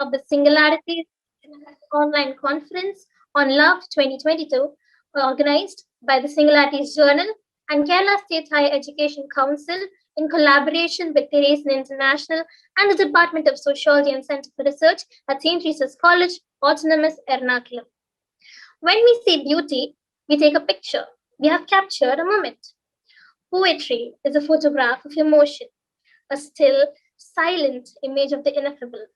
of the Singularities online conference on Love 2022, organized by the Singularities Journal and Kerala State Higher Education Council in collaboration with Teresian International and the Department of Sociology and Center for Research at St. Teresa's College, Autonomous, Ernakulam. When we say beauty, we take a picture. We have captured a moment. Poetry is a photograph of emotion, a still, silent image of the ineffable.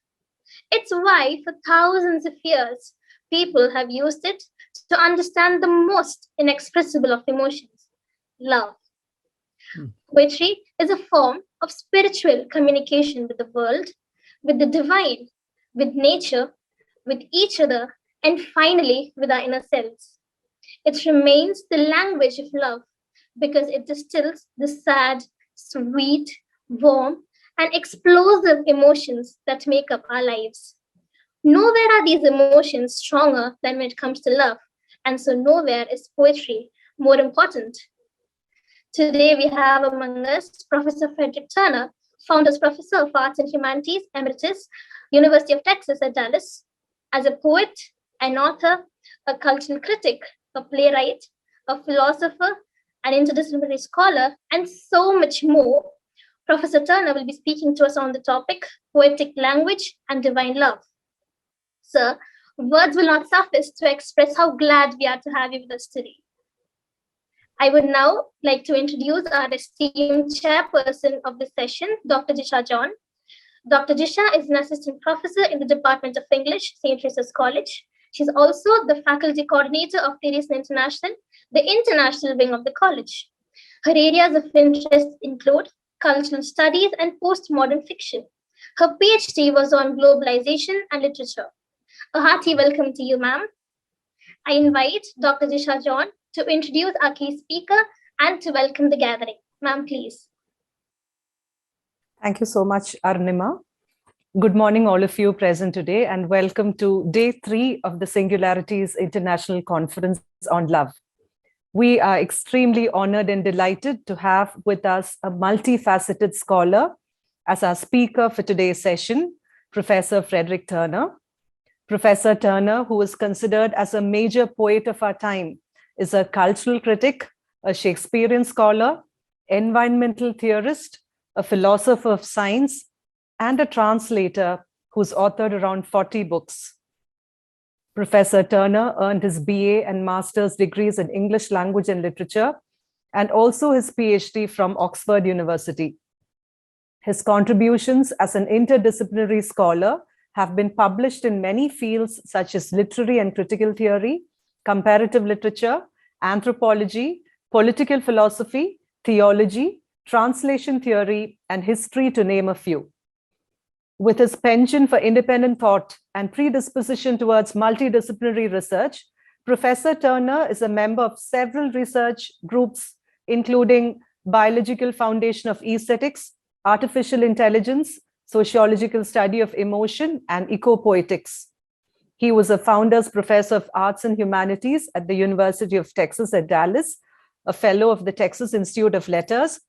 It's why, for thousands of years, people have used it to understand the most inexpressible of emotions, love. Poetry is a form of spiritual communication with the world, with the divine, with nature, with each other, and finally with our inner selves. It remains the language of love because it distills the sad, sweet, warm, and explosive emotions that make up our lives. Nowhere are these emotions stronger than when it comes to love, and so nowhere is poetry more important. Today we have among us Professor Frederick Turner, Founders Professor of Arts and Humanities, Emeritus, University of Texas at Dallas. As a poet, an author, a cultural critic, a playwright, a philosopher, an interdisciplinary scholar, and so much more, Professor Turner will be speaking to us on the topic, Poetic Language and Divine Love. Sir, words will not suffice to express how glad we are to have you with us today. I would now like to introduce our esteemed chairperson of this session, Dr. Jisha John. Dr. Jisha is an assistant professor in the Department of English, St. Teresa's College. She's also the faculty coordinator of Teresian International, the international wing of the college. Her areas of interest include cultural studies and postmodern fiction. Her PhD was on globalization and literature. A hearty welcome to you, ma'am. I invite Dr. Jisha John to introduce our key speaker and to welcome the gathering. Ma'am, please. Thank you so much, Arnima. Good morning, all of you present today, and welcome to day 3 of the Singularities International Conference on Love. We are extremely honored and delighted to have with us a multifaceted scholar as our speaker for today's session, Professor Frederick Turner. Professor Turner, who is considered as a major poet of our time, is a cultural critic, a Shakespearean scholar, environmental theorist, a philosopher of science, and a translator who's authored around 40 books. Professor Turner earned his BA and master's degrees in English language and literature, and also his PhD from Oxford University. His contributions as an interdisciplinary scholar have been published in many fields such as literary and critical theory, comparative literature, anthropology, political philosophy, theology, translation theory, and history, to name a few. With his penchant for independent thought and predisposition towards multidisciplinary research, Professor Turner is a member of several research groups, including Biological Foundation of Aesthetics, Artificial Intelligence, Sociological Study of Emotion, and Ecopoetics. He was a Founders Professor of Arts and Humanities at the University of Texas at Dallas, a Fellow of the Texas Institute of Letters,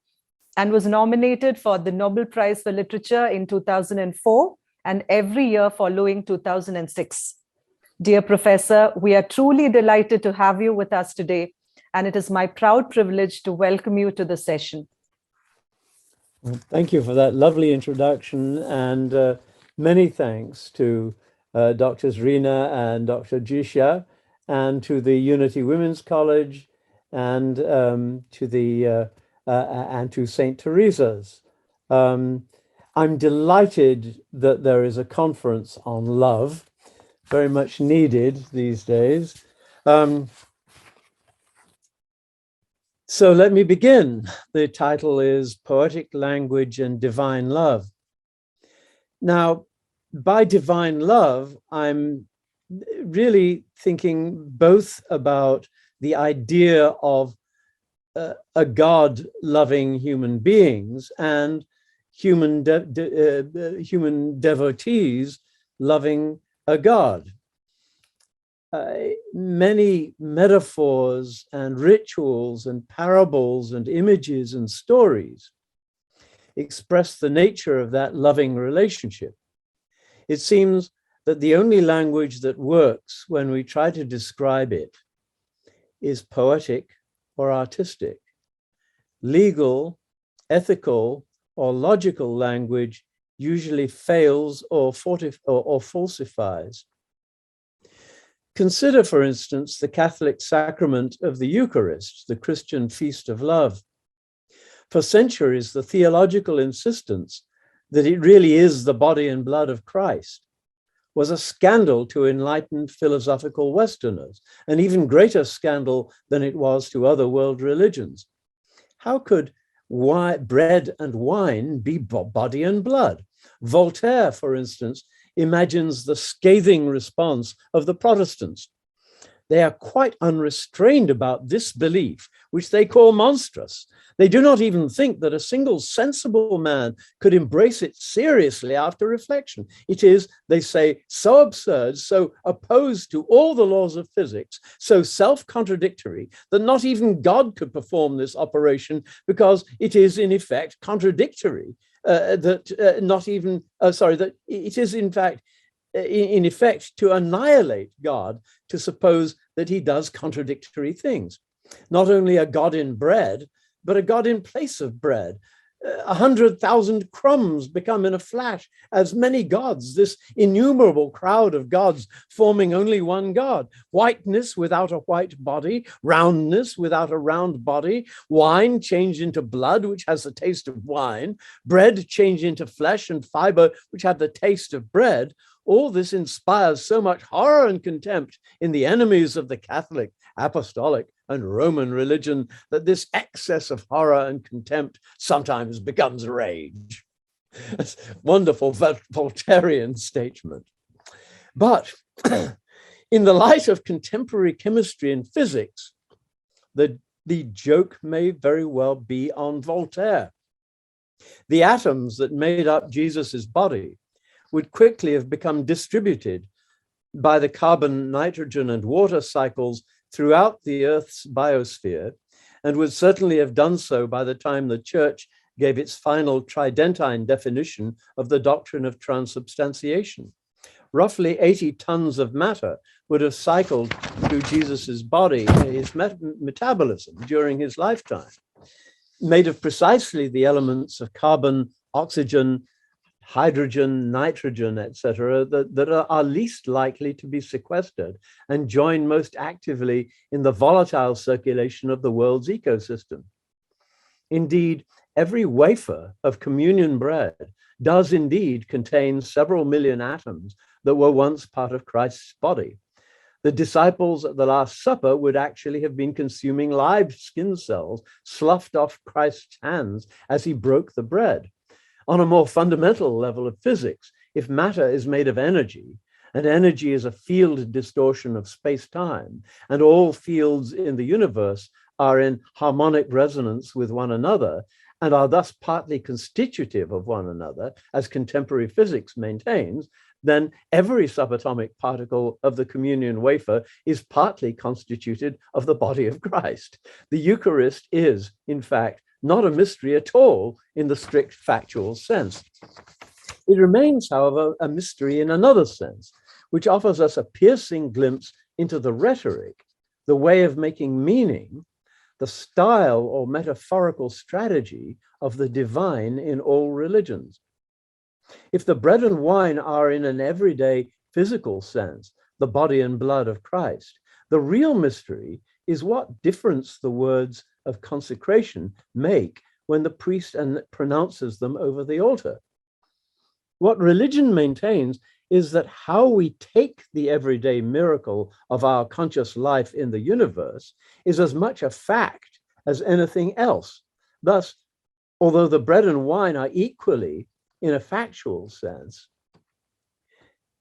and was nominated for the Nobel Prize for Literature in 2004 and every year following 2006. Dear Professor, we are truly delighted to have you with us today, and it is my proud privilege to welcome you to the session. Well, thank you for that lovely introduction, and many thanks to Drs. Rina and Dr. Jisha, and to the Unity Women's College, and to St. Teresa's. I'm delighted that there is a conference on love, very much needed these days. So let me begin. The title is Poetic Language and Divine Love. Now, by divine love, I'm really thinking both about the idea of a God loving human beings and human devotees loving a God. Many metaphors and rituals and parables and images and stories express the nature of that loving relationship. It seems that the only language that works when we try to describe it is poetic or artistic. Legal, ethical, or logical language usually fails or falsifies. Consider, for instance, the Catholic sacrament of the Eucharist, the Christian feast of love. For centuries, the theological insistence that it really is the body and blood of Christ was a scandal to enlightened philosophical Westerners, an even greater scandal than it was to other world religions. How could bread and wine be body and blood? Voltaire, for instance, imagines the scathing response of the Protestants. They are quite unrestrained about this belief, which they call monstrous. They do not even think that a single sensible man could embrace it seriously after reflection. It is, they say, so absurd, so opposed to all the laws of physics, so self-contradictory that not even God could perform this operation because it is in effect contradictory. That it is in fact, in effect, to annihilate God to suppose that he does contradictory things. Not only a God in bread, but a God in place of bread. 100,000 crumbs become in a flash as many gods, this innumerable crowd of gods forming only one God. Whiteness without a white body, roundness without a round body, wine changed into blood, which has the taste of wine, bread changed into flesh and fiber, which have the taste of bread. All this inspires so much horror and contempt in the enemies of the Catholic, Apostolic, and Roman religion that this excess of horror and contempt sometimes becomes rage. That's a wonderful Voltairean statement. But in the light of contemporary chemistry and physics, the joke may very well be on Voltaire. The atoms that made up Jesus's body would quickly have become distributed by the carbon, nitrogen, and water cycles throughout the Earth's biosphere, and would certainly have done so by the time the Church gave its final tridentine definition of the doctrine of transubstantiation. Roughly 80 tons of matter would have cycled through Jesus's body, his metabolism during his lifetime, made of precisely the elements of carbon, oxygen, hydrogen, nitrogen, etc., that are least likely to be sequestered and join most actively in the volatile circulation of the world's ecosystem. Indeed, every wafer of communion bread does indeed contain several million atoms that were once part of Christ's body. The disciples at the Last Supper would actually have been consuming live skin cells sloughed off Christ's hands as he broke the bread. On a more fundamental level of physics, if matter is made of energy, and energy is a field distortion of space-time, and all fields in the universe are in harmonic resonance with one another, and are thus partly constitutive of one another, as contemporary physics maintains, then every subatomic particle of the communion wafer is partly constituted of the body of Christ. The Eucharist is, in fact, not a mystery at all in the strict factual sense. It remains, however, a mystery in another sense, which offers us a piercing glimpse into the rhetoric, the way of making meaning, the style or metaphorical strategy of the divine in all religions. If the bread and wine are in an everyday physical sense, the body and blood of Christ, the real mystery is what difference the words of consecration make when the priest pronounces them over the altar. What religion maintains is that how we take the everyday miracle of our conscious life in the universe is as much a fact as anything else. Thus, although the bread and wine are equally, in a factual sense,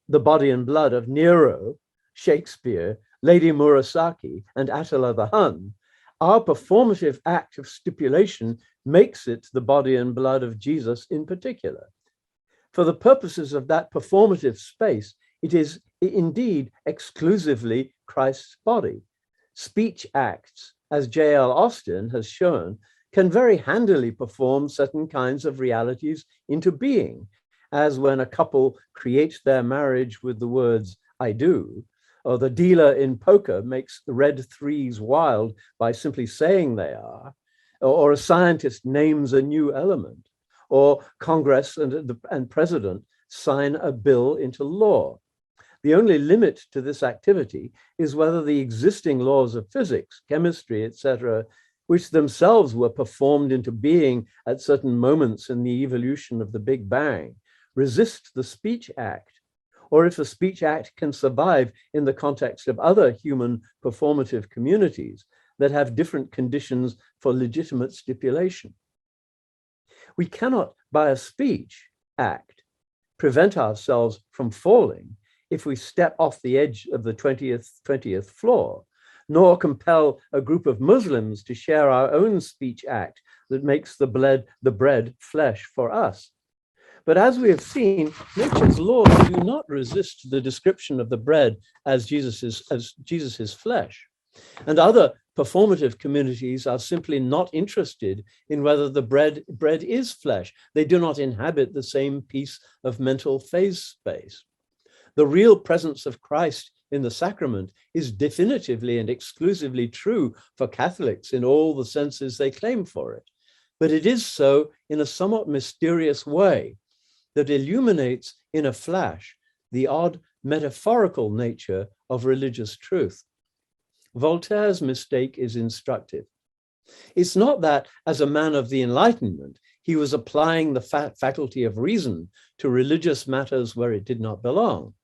the body and blood of Nero, Shakespeare, Lady Murasaki, and Attila the Hun, our performative act of stipulation makes it the body and blood of Jesus in particular. For the purposes of that performative space, it is indeed exclusively Christ's body. Speech acts, as J.L. Austin has shown, can very handily perform certain kinds of realities into being, as when a couple creates their marriage with the words, I do, or the dealer in poker makes the red threes wild by simply saying they are, or a scientist names a new element, or Congress and President sign a bill into law. The only limit to this activity is whether the existing laws of physics, chemistry, etc., which themselves were performed into being at certain moments in the evolution of the Big Bang, resist the speech act, or if the speech act can survive in the context of other human performative communities that have different conditions for legitimate stipulation. We cannot, by a speech act, prevent ourselves from falling if we step off the edge of the 20th floor, nor compel a group of Muslims to share our own speech act that makes the bread flesh for us. But as we have seen, nature's laws do not resist the description of the bread as Jesus's flesh. And other performative communities are simply not interested in whether the bread is flesh. They do not inhabit the same piece of mental phase space. The real presence of Christ in the sacrament is definitively and exclusively true for Catholics in all the senses they claim for it. But it is so in a somewhat mysterious way that illuminates in a flash the odd metaphorical nature of religious truth. Voltaire's mistake is instructive. It's not that, as a man of the Enlightenment, he was applying the faculty of reason to religious matters where it did not belong.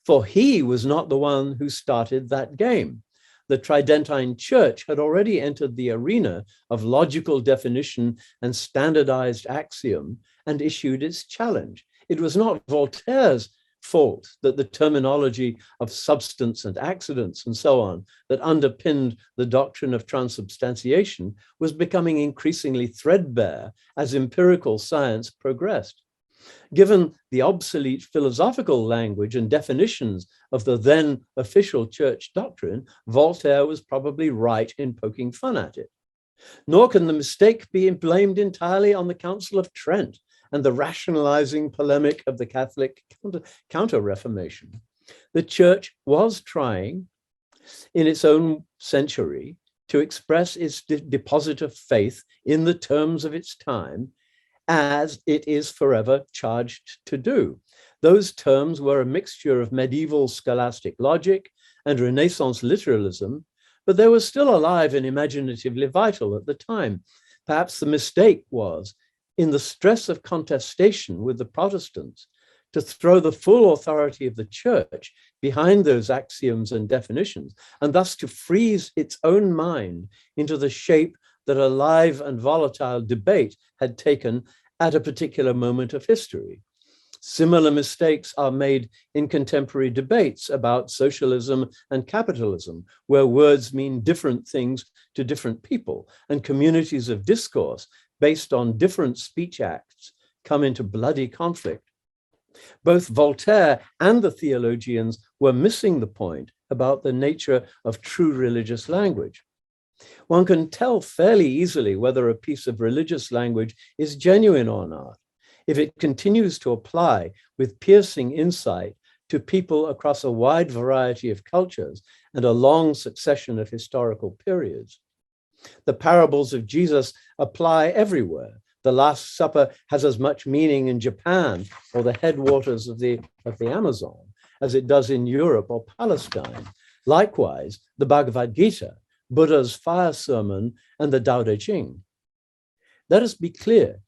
For he was not the one who started that game. The Tridentine Church had already entered the arena of logical definition and standardized axiom and issued its challenge. It was not Voltaire's fault that the terminology of substance and accidents and so on that underpinned the doctrine of transubstantiation was becoming increasingly threadbare as empirical science progressed. Given the obsolete philosophical language and definitions of the then official church doctrine, Voltaire was probably right in poking fun at it. Nor can the mistake be blamed entirely on the Council of Trent and the rationalizing polemic of the Catholic Counter-Reformation. The church was trying, in its own century, to express its deposit of faith in the terms of its time, as it is forever charged to do. Those terms were a mixture of medieval scholastic logic and Renaissance literalism, but they were still alive and imaginatively vital at the time. Perhaps the mistake was, in the stress of contestation with the Protestants, to throw the full authority of the church behind those axioms and definitions, and thus to freeze its own mind into the shape that a live and volatile debate had taken at a particular moment of history. Similar mistakes are made in contemporary debates about socialism and capitalism, where words mean different things to different people, and communities of discourse based on different speech acts come into bloody conflict. Both Voltaire and the theologians were missing the point about the nature of true religious language. One can tell fairly easily whether a piece of religious language is genuine or not if it continues to apply with piercing insight to people across a wide variety of cultures and a long succession of historical periods. The parables of Jesus apply everywhere. The Last Supper has as much meaning in Japan or the headwaters of the Amazon as it does in Europe or Palestine. Likewise, the Bhagavad Gita, Buddha's fire sermon, and the Tao Te Ching. Let us be clear.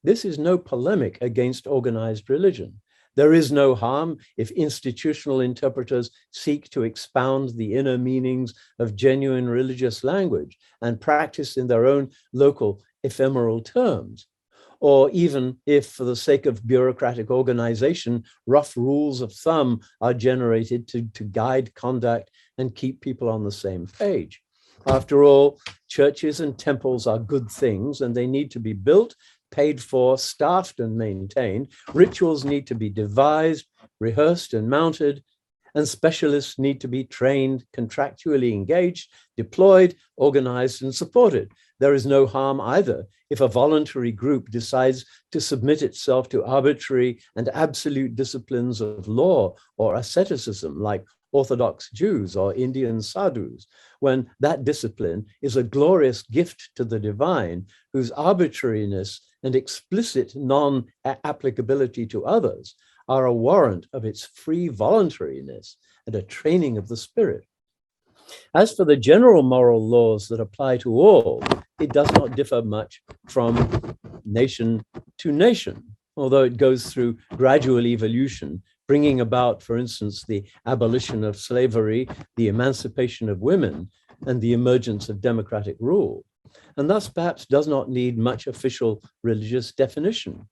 This is no polemic against organized religion. There is no harm if institutional interpreters seek to expound the inner meanings of genuine religious language and practice in their own local ephemeral terms, or even if, for the sake of bureaucratic organization, rough rules of thumb are generated to guide conduct and keep people on the same page. After all, churches and temples are good things, and they need to be built, paid for, staffed, and maintained. Rituals need to be devised, rehearsed, and mounted. and specialists need to be trained, contractually engaged, deployed, organized, and supported. There is no harm either if a voluntary group decides to submit itself to arbitrary and absolute disciplines of law or asceticism, like Orthodox Jews or Indian sadhus, when that discipline is a glorious gift to the divine, whose arbitrariness and explicit non-applicability to others are a warrant of its free voluntariness and a training of the spirit. As for the general moral laws that apply to all, it does not differ much from nation to nation, although it goes through gradual evolution, bringing about, for instance, the abolition of slavery, the emancipation of women, and the emergence of democratic rule, and thus perhaps does not need much official religious definition.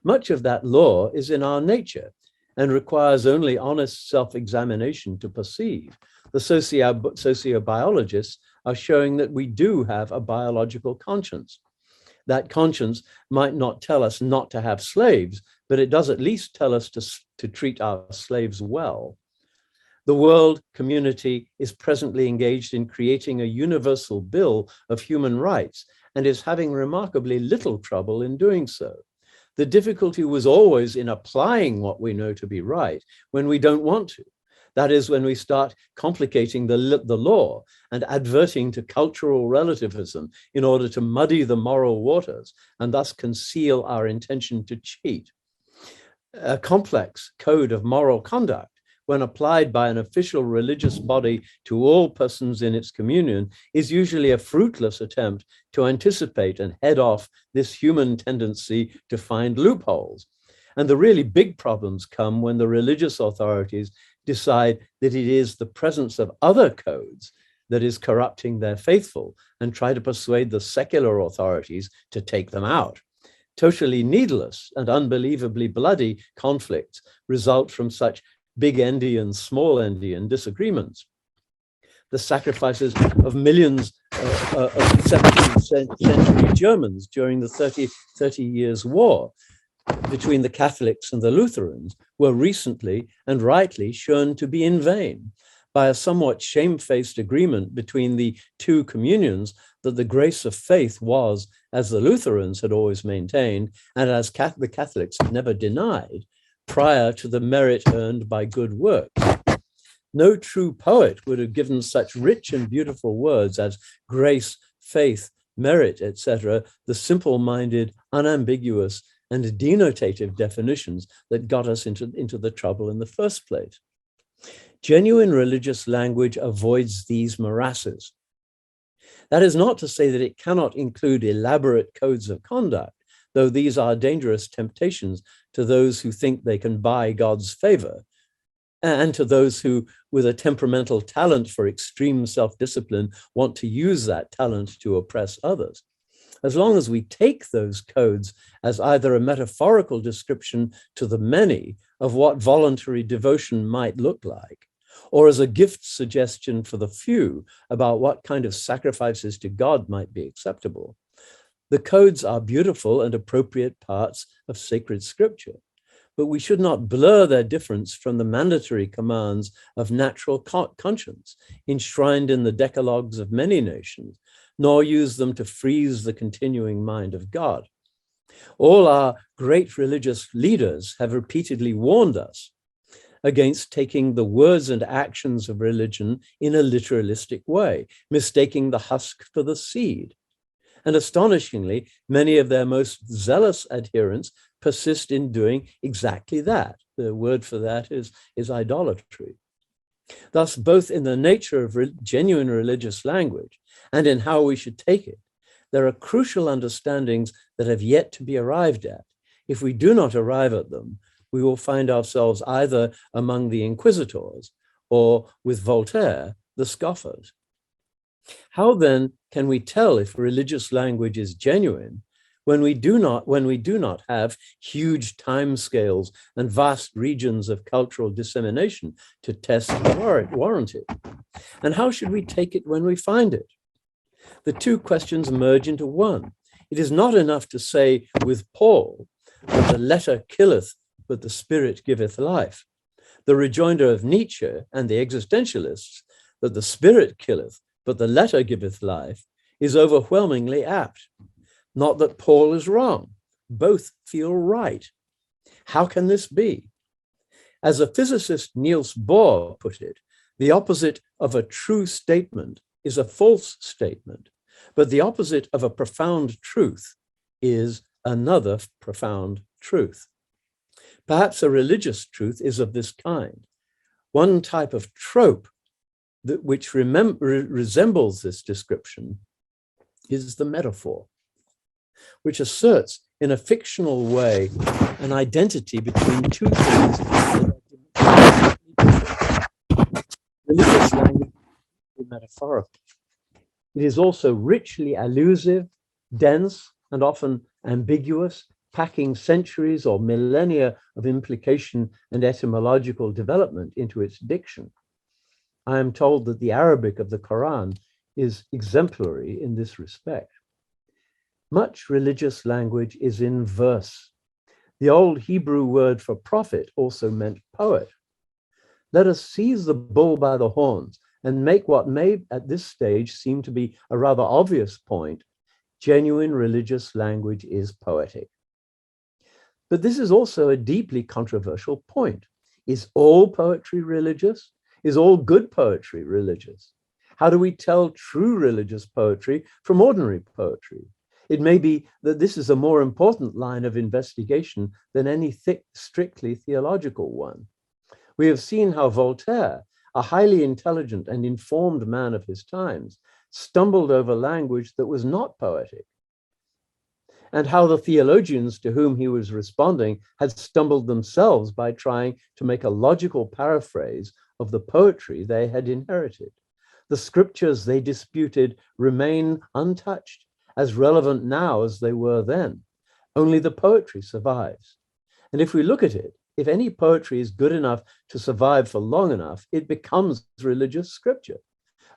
Much of that law is in our nature and requires only honest self-examination to perceive. The sociobiologists are showing that we do have a biological conscience. That conscience might not tell us not to have slaves, but it does at least tell us to treat our slaves well. The world community is presently engaged in creating a universal bill of human rights and is having remarkably little trouble in doing so. The difficulty was always in applying what we know to be right when we don't want to. That is, when we start complicating the law and adverting to cultural relativism in order to muddy the moral waters and thus conceal our intention to cheat. A complex code of moral conduct, when applied by an official religious body to all persons in its communion, is usually a fruitless attempt to anticipate and head off this human tendency to find loopholes. And the really big problems come when the religious authorities decide that it is the presence of other codes that is corrupting their faithful and try to persuade the secular authorities to take them out. Totally needless and unbelievably bloody conflicts result from such big endian, small endian disagreements. The sacrifices of millions of 17th century Germans during the 30 Years' War between the Catholics and the Lutherans were recently and rightly shown to be in vain by a somewhat shamefaced agreement between the two communions that the grace of faith was, as the Lutherans had always maintained, and as the Catholics had never denied, prior to the merit earned by good works. No true poet would have given such rich and beautiful words as grace, faith, merit, etc., the simple-minded, unambiguous, and denotative definitions that got us into the trouble in the first place. Genuine religious language avoids these morasses. That is not to say that it cannot include elaborate codes of conduct, though these are dangerous temptations to those who think they can buy God's favor, and to those who, with a temperamental talent for extreme self-discipline, want to use that talent to oppress others. As long as we take those codes as either a metaphorical description to the many of what voluntary devotion might look like, or as a gift suggestion for the few about what kind of sacrifices to God might be acceptable, the codes are beautiful and appropriate parts of sacred scripture, but we should not blur their difference from the mandatory commands of natural conscience enshrined in the decalogues of many nations, nor use them to freeze the continuing mind of God. All our great religious leaders have repeatedly warned us against taking the words and actions of religion in a literalistic way, mistaking the husk for the seed. And astonishingly, many of their most zealous adherents persist in doing exactly that. The word for that is idolatry. Thus, both in the nature of genuine religious language and in how we should take it, there are crucial understandings that have yet to be arrived at. If we do not arrive at them, we will find ourselves either among the inquisitors or, with Voltaire, the scoffers. How then can we tell if religious language is genuine when we do not have huge timescales and vast regions of cultural dissemination to test and warrant it? And how should we take it when we find it? The two questions merge into one. It is not enough to say with Paul that the letter killeth, but the spirit giveth life. The rejoinder of Nietzsche and the existentialists that the spirit killeth, but the letter giveth life, is overwhelmingly apt. Not that Paul is wrong. Both feel right. How can this be? As the physicist Niels Bohr put it, the opposite of a true statement is a false statement, but the opposite of a profound truth is another profound truth. Perhaps a religious truth is of this kind. One type of trope which resembles this description is the metaphor, which asserts in a fictional way an identity between two things. Religious language is metaphorical. It is also richly allusive, dense, and often ambiguous, packing centuries or millennia of implication and etymological development into its diction. I am told that the Arabic of the Quran is exemplary in this respect. Much religious language is in verse. The old Hebrew word for prophet also meant poet. Let us seize the bull by the horns and make what may at this stage seem to be a rather obvious point. Genuine religious language is poetic. But this is also a deeply controversial point. Is all poetry religious? Is all good poetry religious? How do we tell true religious poetry from ordinary poetry? It may be that this is a more important line of investigation than any strictly theological one. We have seen how Voltaire, a highly intelligent and informed man of his times, stumbled over language that was not poetic, and how the theologians to whom he was responding had stumbled themselves by trying to make a logical paraphrase of the poetry they had inherited. The scriptures they disputed remain untouched, as relevant now as they were then. Only the poetry survives. And if we look at it, if any poetry is good enough to survive for long enough, it becomes religious scripture.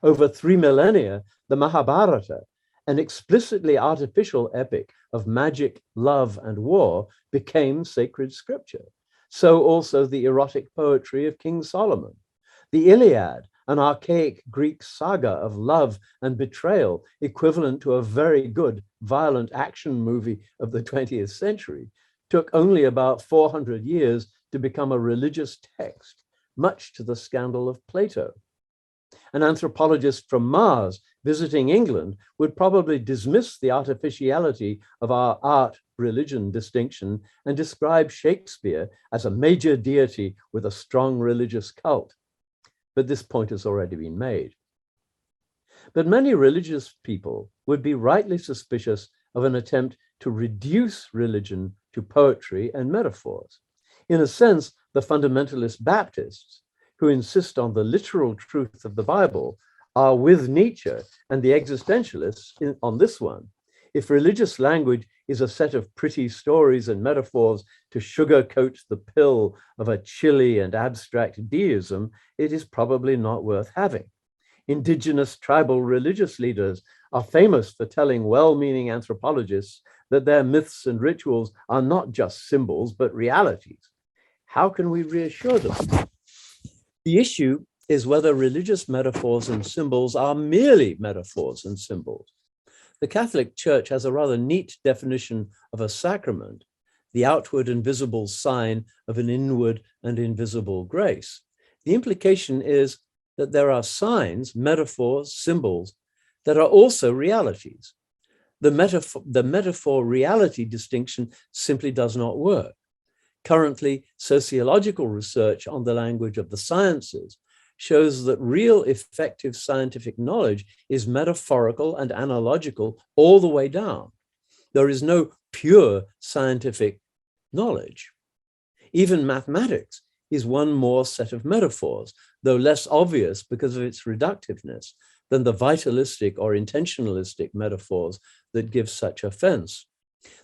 Over 3 millennia, the Mahabharata, an explicitly artificial epic of magic, love, and war, became sacred scripture. So also the erotic poetry of King Solomon. The Iliad, an archaic Greek saga of love and betrayal, equivalent to a very good violent action movie of the 20th century, took only about 400 years to become a religious text, much to the scandal of Plato. An anthropologist from Mars visiting England would probably dismiss the artificiality of our art-religion distinction and describe Shakespeare as a major deity with a strong religious cult. But this point has already been made. But many religious people would be rightly suspicious of an attempt to reduce religion to poetry and metaphors. In a sense, the fundamentalist Baptists, who insist on the literal truth of the Bible, are with Nietzsche and the existentialists on this one. If religious language is a set of pretty stories and metaphors to sugarcoat the pill of a chilly and abstract deism, it is probably not worth having. Indigenous tribal religious leaders are famous for telling well-meaning anthropologists that their myths and rituals are not just symbols, but realities. How can we reassure them? The issue is whether religious metaphors and symbols are merely metaphors and symbols. The Catholic Church has a rather neat definition of a sacrament, the outward and visible sign of an inward and invisible grace. The implication is that there are signs, metaphors, symbols that are also realities. The metaphor reality distinction simply does not work. Currently, sociological research on the language of the sciences shows that real effective scientific knowledge is metaphorical and analogical all the way down. There is no pure scientific knowledge. Even mathematics is one more set of metaphors, though less obvious because of its reductiveness than the vitalistic or intentionalistic metaphors that give such offense.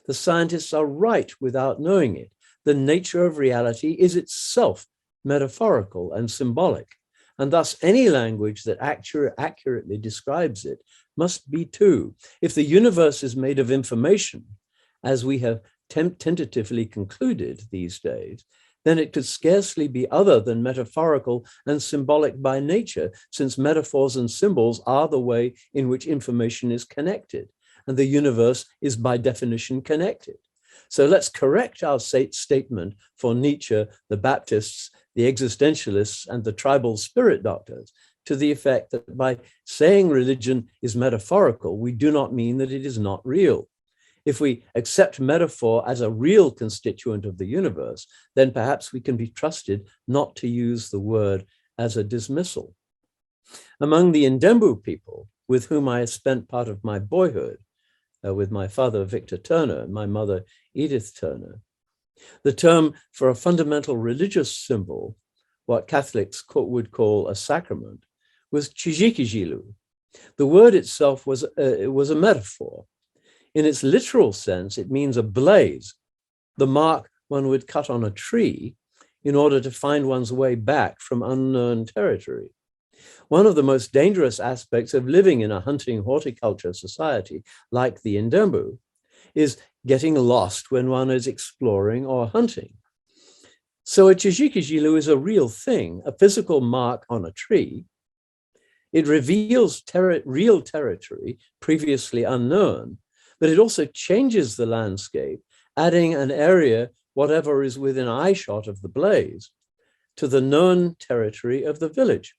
The scientists are right without knowing it. The nature of reality is itself metaphorical and symbolic, and thus any language that accurately describes it must be too. If the universe is made of information, as we have tentatively concluded these days, then it could scarcely be other than metaphorical and symbolic by nature, since metaphors and symbols are the way in which information is connected, and the universe is by definition connected. So let's correct our statement for Nietzsche, the Baptists, the existentialists, and the tribal spirit doctors, to the effect that by saying religion is metaphorical, we do not mean that it is not real. If we accept metaphor as a real constituent of the universe, then perhaps we can be trusted not to use the word as a dismissal. Among the Ndembu people, with whom I spent part of my boyhood, with my father, Victor Turner, and my mother, Edith Turner, the term for a fundamental religious symbol, what Catholics would call a sacrament, was chijikijilu. The word itself was a metaphor. In its literal sense, it means a blaze, the mark one would cut on a tree in order to find one's way back from unknown territory. One of the most dangerous aspects of living in a hunting horticulture society like the Ndembu is getting lost when one is exploring or hunting. So a chijikijilu is a real thing, a physical mark on a tree. It reveals real territory previously unknown, but it also changes the landscape, adding an area, whatever is within eyeshot of the blaze, to the known territory of the village.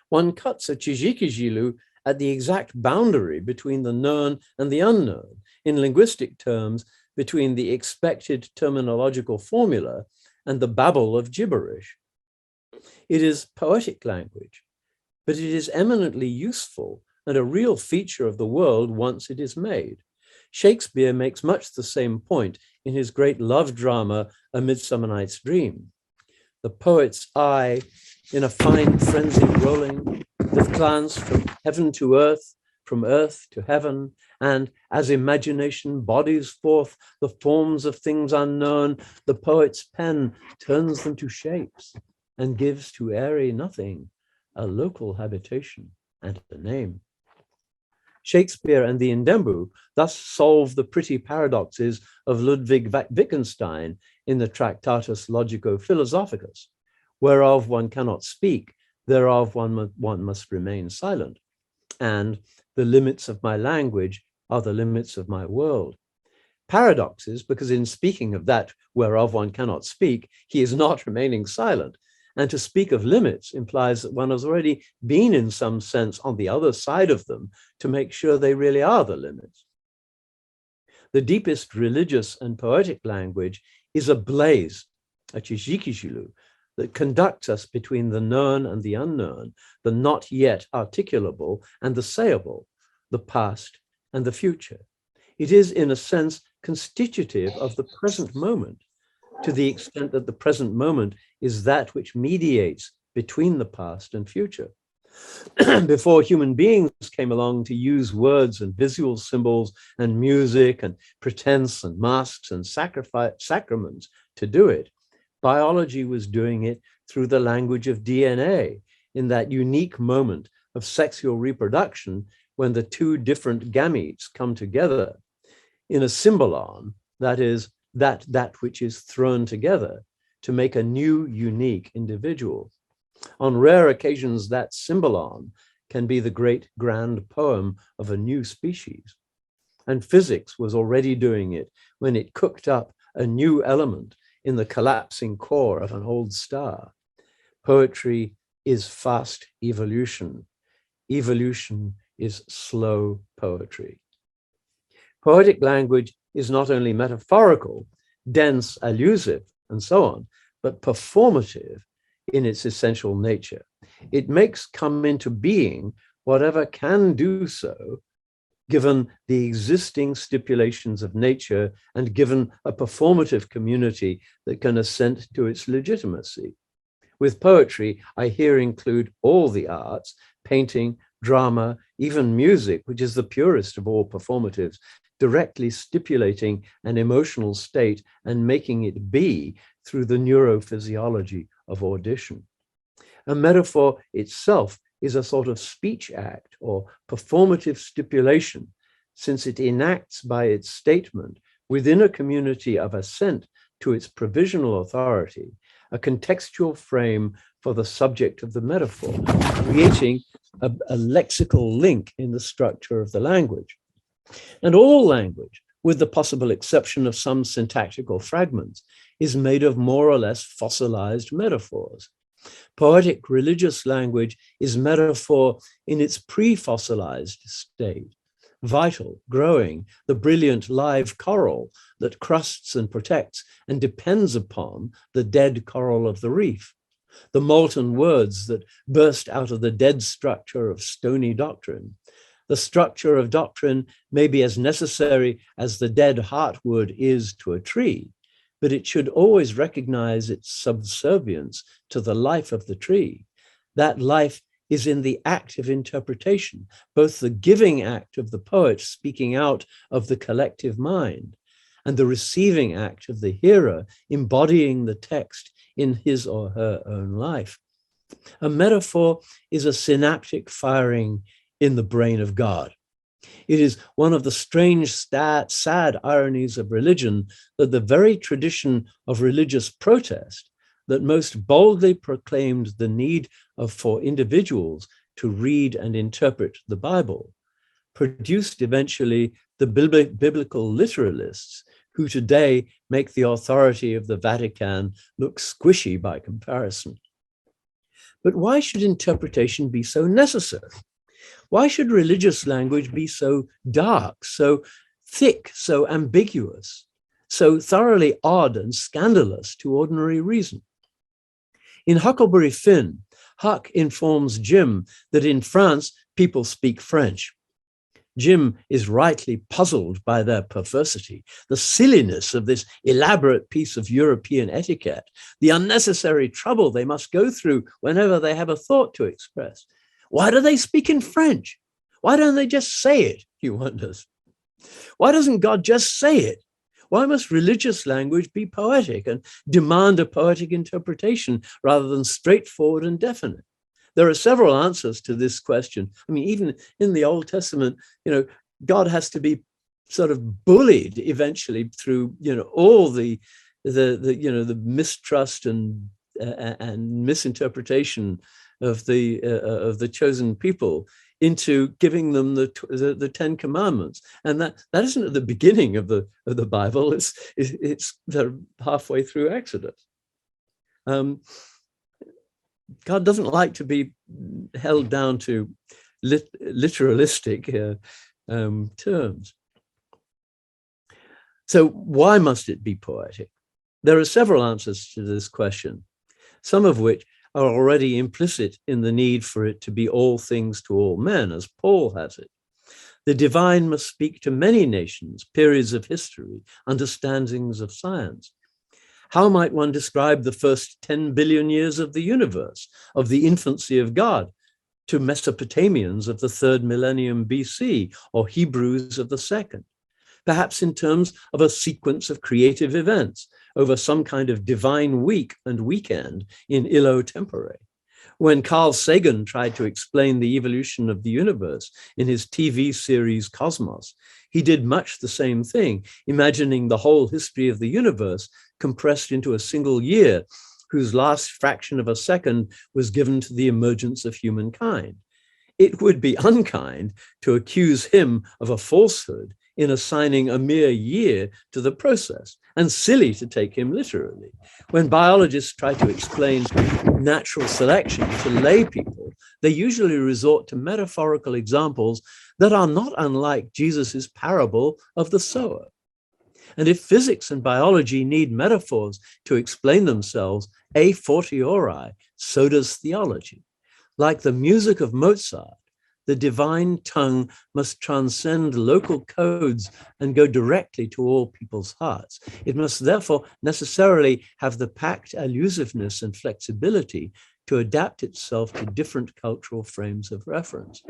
One cuts a chijikijilu at the exact boundary between the known and the unknown, in linguistic terms, between the expected terminological formula and the babble of gibberish. It is poetic language, but it is eminently useful and a real feature of the world once it is made. Shakespeare makes much the same point in his great love drama, A Midsummer Night's Dream. The poet's eye, in a fine frenzy rolling, doth glance from heaven to earth, from earth to heaven, and as imagination bodies forth the forms of things unknown, the poet's pen turns them to shapes and gives to airy nothing a local habitation and a name. Shakespeare and the Ndembu thus solve the pretty paradoxes of Ludwig Wittgenstein in the Tractatus Logico-Philosophicus, whereof one cannot speak, thereof one must remain silent, and the limits of my language are the limits of my world. Paradoxes, because in speaking of that whereof one cannot speak, he is not remaining silent. And to speak of limits implies that one has already been in some sense on the other side of them to make sure they really are the limits. The deepest religious and poetic language is a blaze, a chijikijilu, that conducts us between the known and the unknown, the not yet articulable and the sayable, the past and the future. It is, in a sense, constitutive of the present moment, to the extent that the present moment is that which mediates between the past and future. Before human beings came along to use words and visual symbols and music and pretense and masks and sacraments to do it, biology was doing it through the language of DNA in that unique moment of sexual reproduction when the two different gametes come together in a symbolon, that is, that which is thrown together to make a new, unique individual. On rare occasions, that symbolon can be the great grand poem of a new species. And physics was already doing it when it cooked up a new element in the collapsing core of an old star. Poetry is fast evolution. Evolution is slow poetry. Poetic language is not only metaphorical, dense, allusive, and so on, but performative in its essential nature. It makes come into being whatever can do so, given the existing stipulations of nature and given a performative community that can assent to its legitimacy. With poetry, I here include all the arts, painting, drama, even music, which is the purest of all performatives, directly stipulating an emotional state and making it be through the neurophysiology of audition. A metaphor itself is a sort of speech act or performative stipulation, since it enacts by its statement within a community of assent to its provisional authority a contextual frame for the subject of the metaphor, creating a lexical link in the structure of the language. And all language, with the possible exception of some syntactical fragments, is made of more or less fossilized metaphors. Poetic religious language is metaphor in its pre-fossilized state, vital, growing, the brilliant live coral that crusts and protects and depends upon the dead coral of the reef, the molten words that burst out of the dead structure of stony doctrine. The structure of doctrine may be as necessary as the dead heartwood is to a tree, but it should always recognize its subservience to the life of the tree. That life is in the act of interpretation, both the giving act of the poet speaking out of the collective mind, and the receiving act of the hearer embodying the text in his or her own life. A metaphor is a synaptic firing in the brain of God. It is one of the strange, sad ironies of religion that the very tradition of religious protest that most boldly proclaimed the need for individuals to read and interpret the Bible produced eventually the biblical literalists who today make the authority of the Vatican look squishy by comparison. But why should interpretation be so necessary? Why should religious language be so dark, so thick, so ambiguous, so thoroughly odd and scandalous to ordinary reason? In Huckleberry Finn, Huck informs Jim that in France, people speak French. Jim is rightly puzzled by their perversity, the silliness of this elaborate piece of European etiquette, the unnecessary trouble they must go through whenever they have a thought to express. Why do they speak in French? Why don't they just say it, he wonders. Why doesn't God just say it? Why must religious language be poetic and demand a poetic interpretation rather than straightforward and definite? There are several answers to this question. I mean, even in the Old Testament, God has to be sort of bullied eventually through, all the mistrust and misinterpretation of the chosen people into giving them the Ten Commandments, and that isn't at the beginning of the Bible. It's halfway through Exodus. God doesn't like to be held down to literalistic terms. So why must it be poetic? There are several answers to this question, some of which are already implicit in the need for it to be all things to all men, as Paul has it. The divine must speak to many nations, periods of history, understandings of science. How might one describe the first 10 billion years of the universe, of the infancy of God, to Mesopotamians of the 3rd millennium BC, or Hebrews of the 2nd? Perhaps in terms of a sequence of creative events over some kind of divine week and weekend in illo tempore. When Carl Sagan tried to explain the evolution of the universe in his TV series Cosmos, he did much the same thing, imagining the whole history of the universe compressed into a single year, whose last fraction of a second was given to the emergence of humankind. It would be unkind to accuse him of a falsehood in assigning a mere year to the process, and silly to take him literally. When biologists try to explain natural selection to lay people, they usually resort to metaphorical examples that are not unlike Jesus's parable of the sower. And if physics and biology need metaphors to explain themselves a fortiori, so does theology. Like the music of Mozart, the divine tongue must transcend local codes and go directly to all people's hearts. It must therefore necessarily have the packed allusiveness and flexibility to adapt itself to different cultural frames of reference.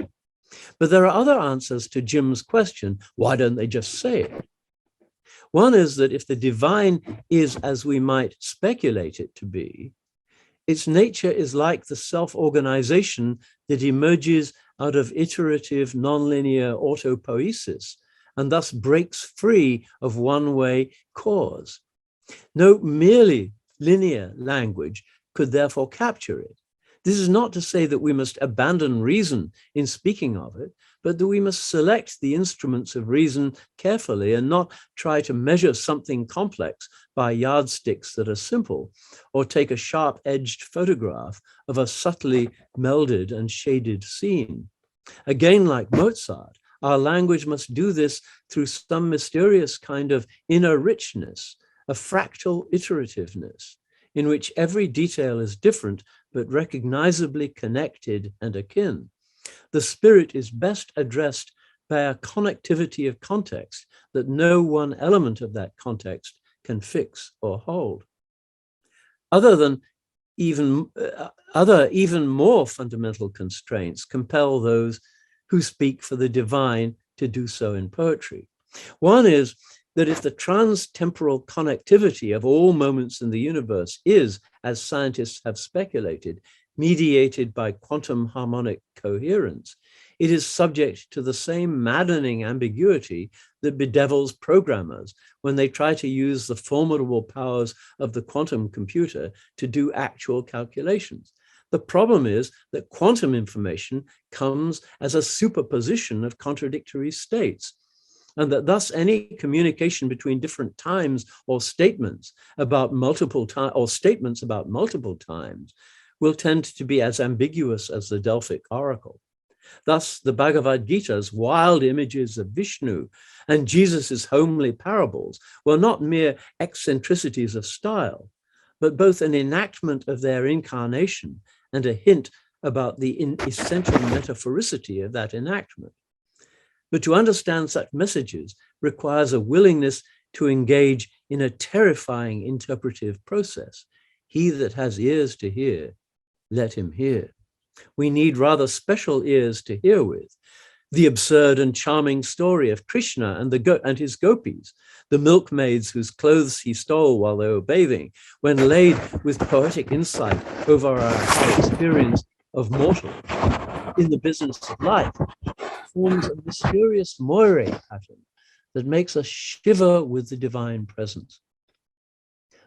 But there are other answers to Jim's question, why don't they just say it? One is that if the divine is as we might speculate it to be, its nature is like the self-organization that emerges out of iterative nonlinear autopoiesis and thus breaks free of one-way cause. No merely linear language could therefore capture it. This is not to say that we must abandon reason in speaking of it, but that we must select the instruments of reason carefully and not try to measure something complex by yardsticks that are simple, or take a sharp-edged photograph of a subtly melded and shaded scene. Again, like Mozart, our language must do this through some mysterious kind of inner richness, a fractal iterativeness, in which every detail is different but recognizably connected and akin. The spirit is best addressed by a connectivity of context that no one element of that context can fix or hold. Other even more fundamental constraints compel those who speak for the divine to do so in poetry. One is that if the trans-temporal connectivity of all moments in the universe is, as scientists have speculated, mediated by quantum harmonic coherence, it is subject to the same maddening ambiguity that bedevils programmers when they try to use the formidable powers of the quantum computer to do actual calculations. The problem is that quantum information comes as a superposition of contradictory states, and that thus any communication between different times or statements about multiple times will tend to be as ambiguous as the Delphic oracle. Thus, the Bhagavad Gita's wild images of Vishnu and Jesus's homely parables were not mere eccentricities of style, but both an enactment of their incarnation and a hint about the essential metaphoricity of that enactment. But to understand such messages requires a willingness to engage in a terrifying interpretive process. He that has ears to hear, let him hear. We need rather special ears to hear with. The absurd and charming story of Krishna and his gopis, the milkmaids whose clothes he stole while they were bathing, when laid with poetic insight over our experience of mortal in the business of life, forms a mysterious moire pattern that makes us shiver with the divine presence.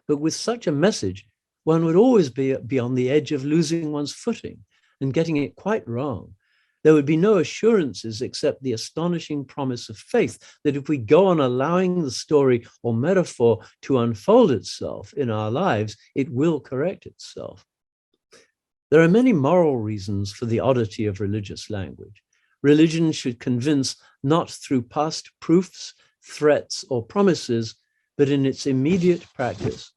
But with such a message, one would always be on the edge of losing one's footing and getting it quite wrong. There would be no assurances except the astonishing promise of faith that if we go on allowing the story or metaphor to unfold itself in our lives, it will correct itself. There are many moral reasons for the oddity of religious language. Religion should convince not through past proofs, threats, or promises, but in its immediate practice.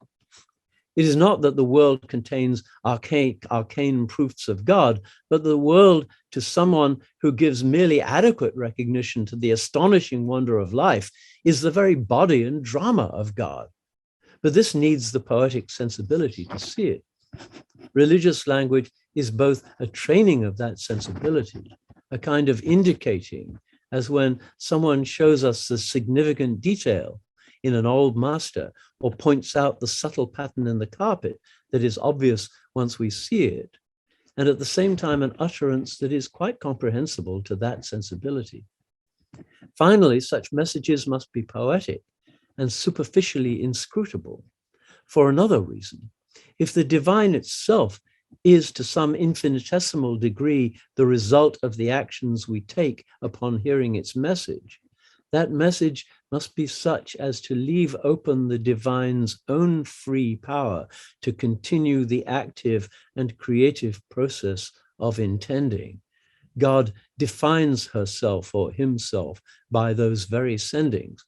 It is not that the world contains arcane proofs of God, but the world, to someone who gives merely adequate recognition to the astonishing wonder of life, is the very body and drama of God. But this needs the poetic sensibility to see it. Religious language is both a training of that sensibility, a kind of indicating, as when someone shows us the significant detail in an old master, or points out the subtle pattern in the carpet that is obvious once we see it, and at the same time an utterance that is quite comprehensible to that sensibility. Finally, such messages must be poetic and superficially inscrutable. For another reason, if the divine itself is to some infinitesimal degree the result of the actions we take upon hearing its message, that message must be such as to leave open the divine's own free power to continue the active and creative process of intending. God defines herself or himself by those very sendings.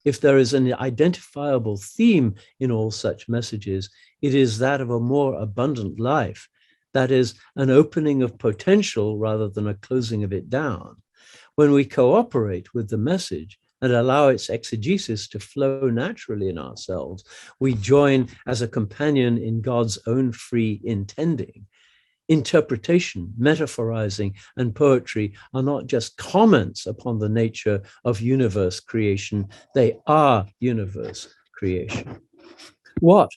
If there is an identifiable theme in all such messages, it is that of a more abundant life, that is, an opening of potential rather than a closing of it down. When we cooperate with the message and allow its exegesis to flow naturally in ourselves, we join as a companion in God's own free intending. Interpretation, metaphorizing, and poetry are not just comments upon the nature of universe creation, they are universe creation. What,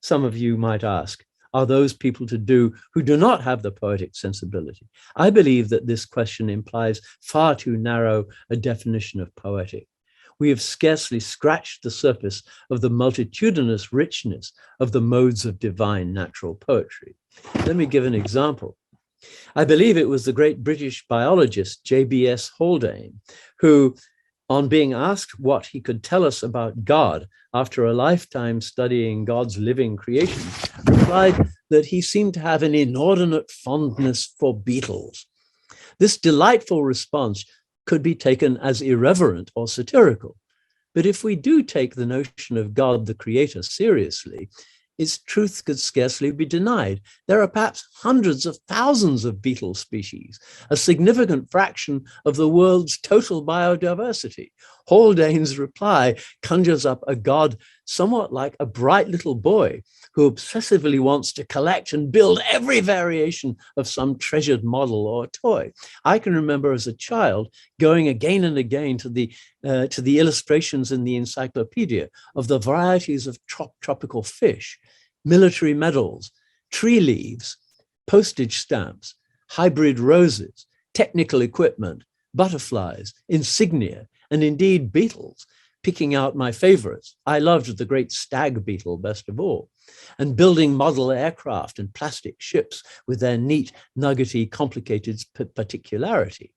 some of you might ask, are those people to do who do not have the poetic sensibility? I believe that this question implies far too narrow a definition of poetic. we have scarcely scratched the surface of the multitudinous richness of the modes of divine natural poetry. Let me give an example. I believe it was the great British biologist J.B.S. Haldane who, on being asked what he could tell us about God after a lifetime studying God's living creation, replied that he seemed to have an inordinate fondness for beetles. This delightful response could be taken as irreverent or satirical. But if we do take the notion of God the Creator seriously, its truth could scarcely be denied. There are perhaps hundreds of thousands of beetle species, a significant fraction of the world's total biodiversity. Haldane's reply conjures up a God somewhat like a bright little boy who obsessively wants to collect and build every variation of some treasured model or toy. I can remember as a child going again and again to the illustrations in the encyclopedia of the varieties of tropical fish, military medals, tree leaves, postage stamps, hybrid roses, technical equipment, butterflies, insignia, and indeed beetles, picking out my favorites. I loved the great stag beetle best of all, and building model aircraft and plastic ships with their neat, nuggety, complicated particularity.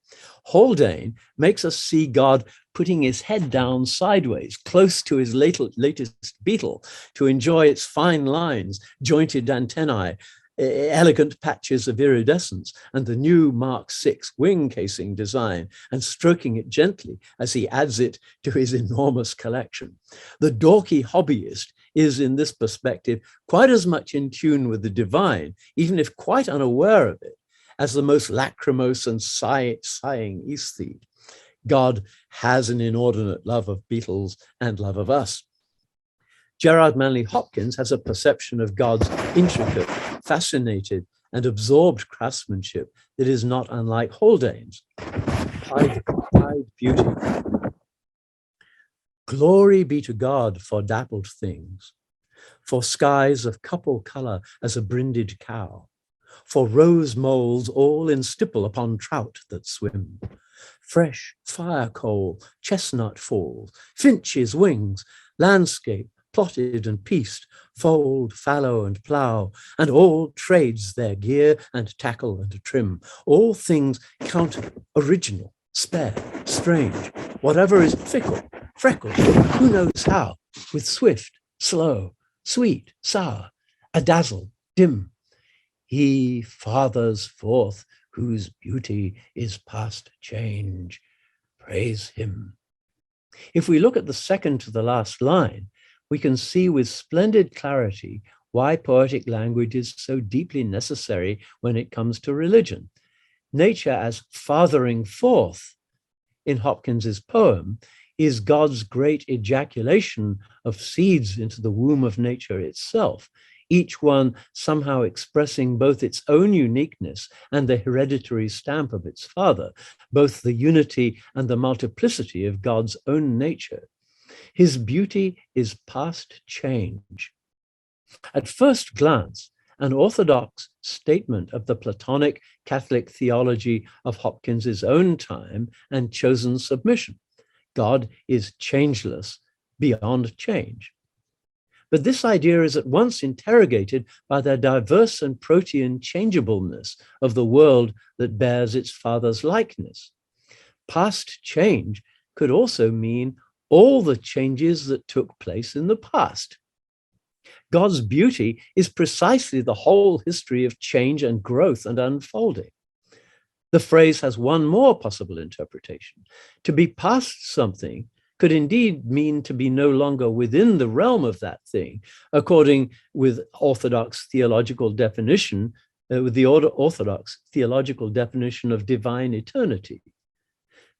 Haldane makes us see God putting his head down sideways, close to his latest beetle, to enjoy its fine lines, jointed antennae, elegant patches of iridescence, and the new Mark VI wing casing design, and stroking it gently as he adds it to his enormous collection. The dorky hobbyist is, in this perspective, quite as much in tune with the divine, even if quite unaware of it, as the most lachrymose and sighing aesthete. God has an inordinate love of beetles and love of us. Gerard Manley Hopkins has a perception of God's intricate, fascinated, and absorbed craftsmanship that is not unlike Haldane's. Pied beauty. Glory be to God for dappled things, for skies of couple color as a brinded cow, for rose moles all in stipple upon trout that swim, fresh fire coal, chestnut falls, finches' wings, landscape, plotted and pieced, fold, fallow, and plough, and all trades their gear and tackle and trim. All things count original, spare, strange, whatever is fickle, freckled, who knows how, with swift, slow, sweet, sour, adazzle, dim. He fathers forth whose beauty is past change. Praise him. If we look at the second to the last line, we can see with splendid clarity why poetic language is so deeply necessary when it comes to religion. Nature as fathering forth in Hopkins's poem is God's great ejaculation of seeds into the womb of nature itself, each one somehow expressing both its own uniqueness and the hereditary stamp of its father, both the unity and the multiplicity of God's own nature. His beauty is past change. At first glance, an orthodox statement of the Platonic Catholic theology of Hopkins's own time and chosen submission. God is changeless beyond change. But this idea is at once interrogated by the diverse and protean changeableness of the world that bears its father's likeness. Past change could also mean all the changes that took place in the past. God's beauty is precisely the whole history of change and growth and unfolding. The phrase has one more possible interpretation. To be past something could indeed mean to be no longer within the realm of that thing, according with orthodox theological definition, with the orthodox theological definition of divine eternity.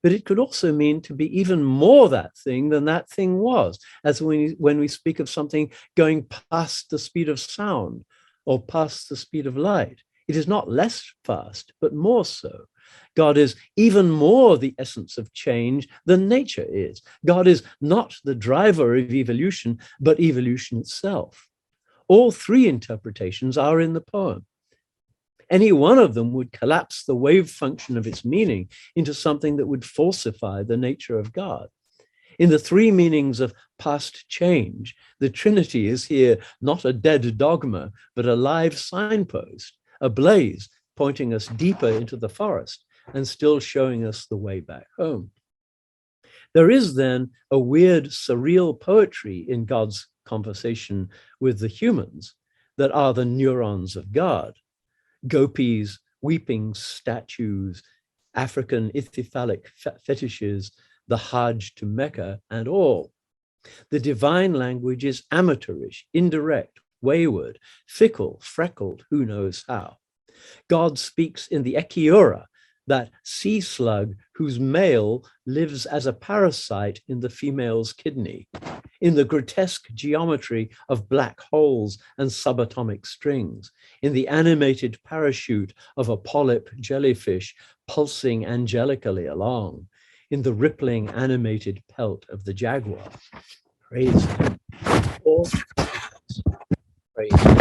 But it could also mean to be even more that thing than that thing was, as when we speak of something going past the speed of sound or past the speed of light. It is not less fast, but more so. God is even more the essence of change than nature is. God is not the driver of evolution, but evolution itself. All three interpretations are in the poem. Any one of them would collapse the wave function of its meaning into something that would falsify the nature of God. In the three meanings of past change, the Trinity is here not a dead dogma, but a live signpost, a blaze pointing us deeper into the forest and still showing us the way back home. There is then a weird, surreal poetry in God's conversation with the humans that are the neurons of God. Gopis, weeping statues, African ichthyphalic fetishes, the Hajj to Mecca, and all. The divine language is amateurish, indirect, wayward, fickle, freckled, who knows how. God speaks in the Echiura, that sea slug whose male lives as a parasite in the female's kidney, in the grotesque geometry of black holes and subatomic strings, in the animated parachute of a polyp jellyfish pulsing angelically along, in the rippling animated pelt of the jaguar. Praise him. All praise him.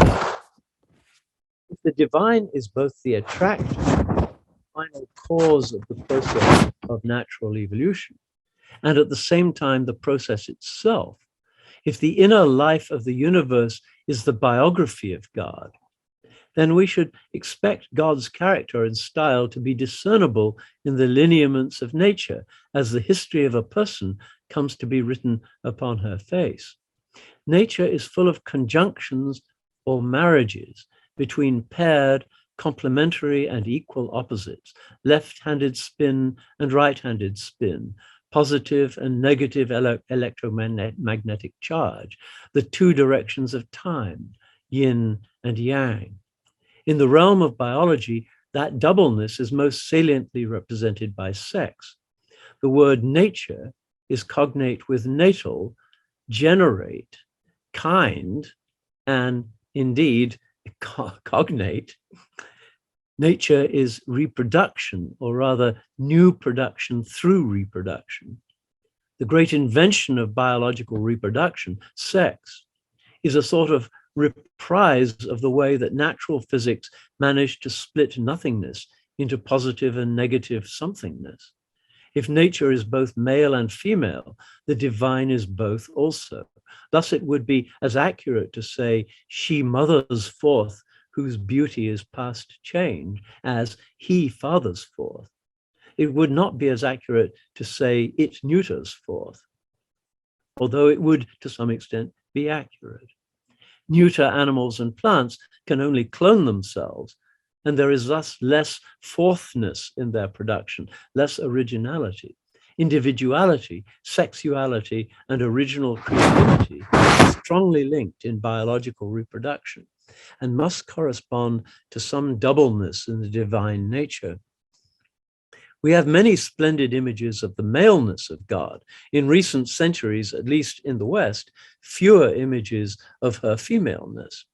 If the divine is both the attractive, final cause of the process of natural evolution, and at the same time the process itself, if the inner life of the universe is the biography of God, then we should expect God's character and style to be discernible in the lineaments of nature as the history of a person comes to be written upon her face. Nature is full of conjunctions or marriages between paired, complementary and equal opposites, left-handed spin and right-handed spin, positive and negative electromagnetic charge, the two directions of time, yin and yang. In the realm of biology, that doubleness is most saliently represented by sex. The word nature is cognate with natal, generate, kind, and indeed cognate. Nature is reproduction, or rather new production through reproduction. The great invention of biological reproduction, sex, is a sort of reprise of the way that natural physics managed to split nothingness into positive and negative somethingness. If nature is both male and female, the divine is both also. Thus it would be as accurate to say she mothers forth whose beauty is past change as he fathers forth. It would not be as accurate to say it neuters forth, although it would to some extent be accurate. Neuter animals and plants can only clone themselves, and there is thus less fourthness in their production, less originality. Individuality, sexuality, and original creativity are strongly linked in biological reproduction and must correspond to some doubleness in the divine nature. We have many splendid images of the maleness of God. In recent centuries, at least in the West, fewer images of her femaleness.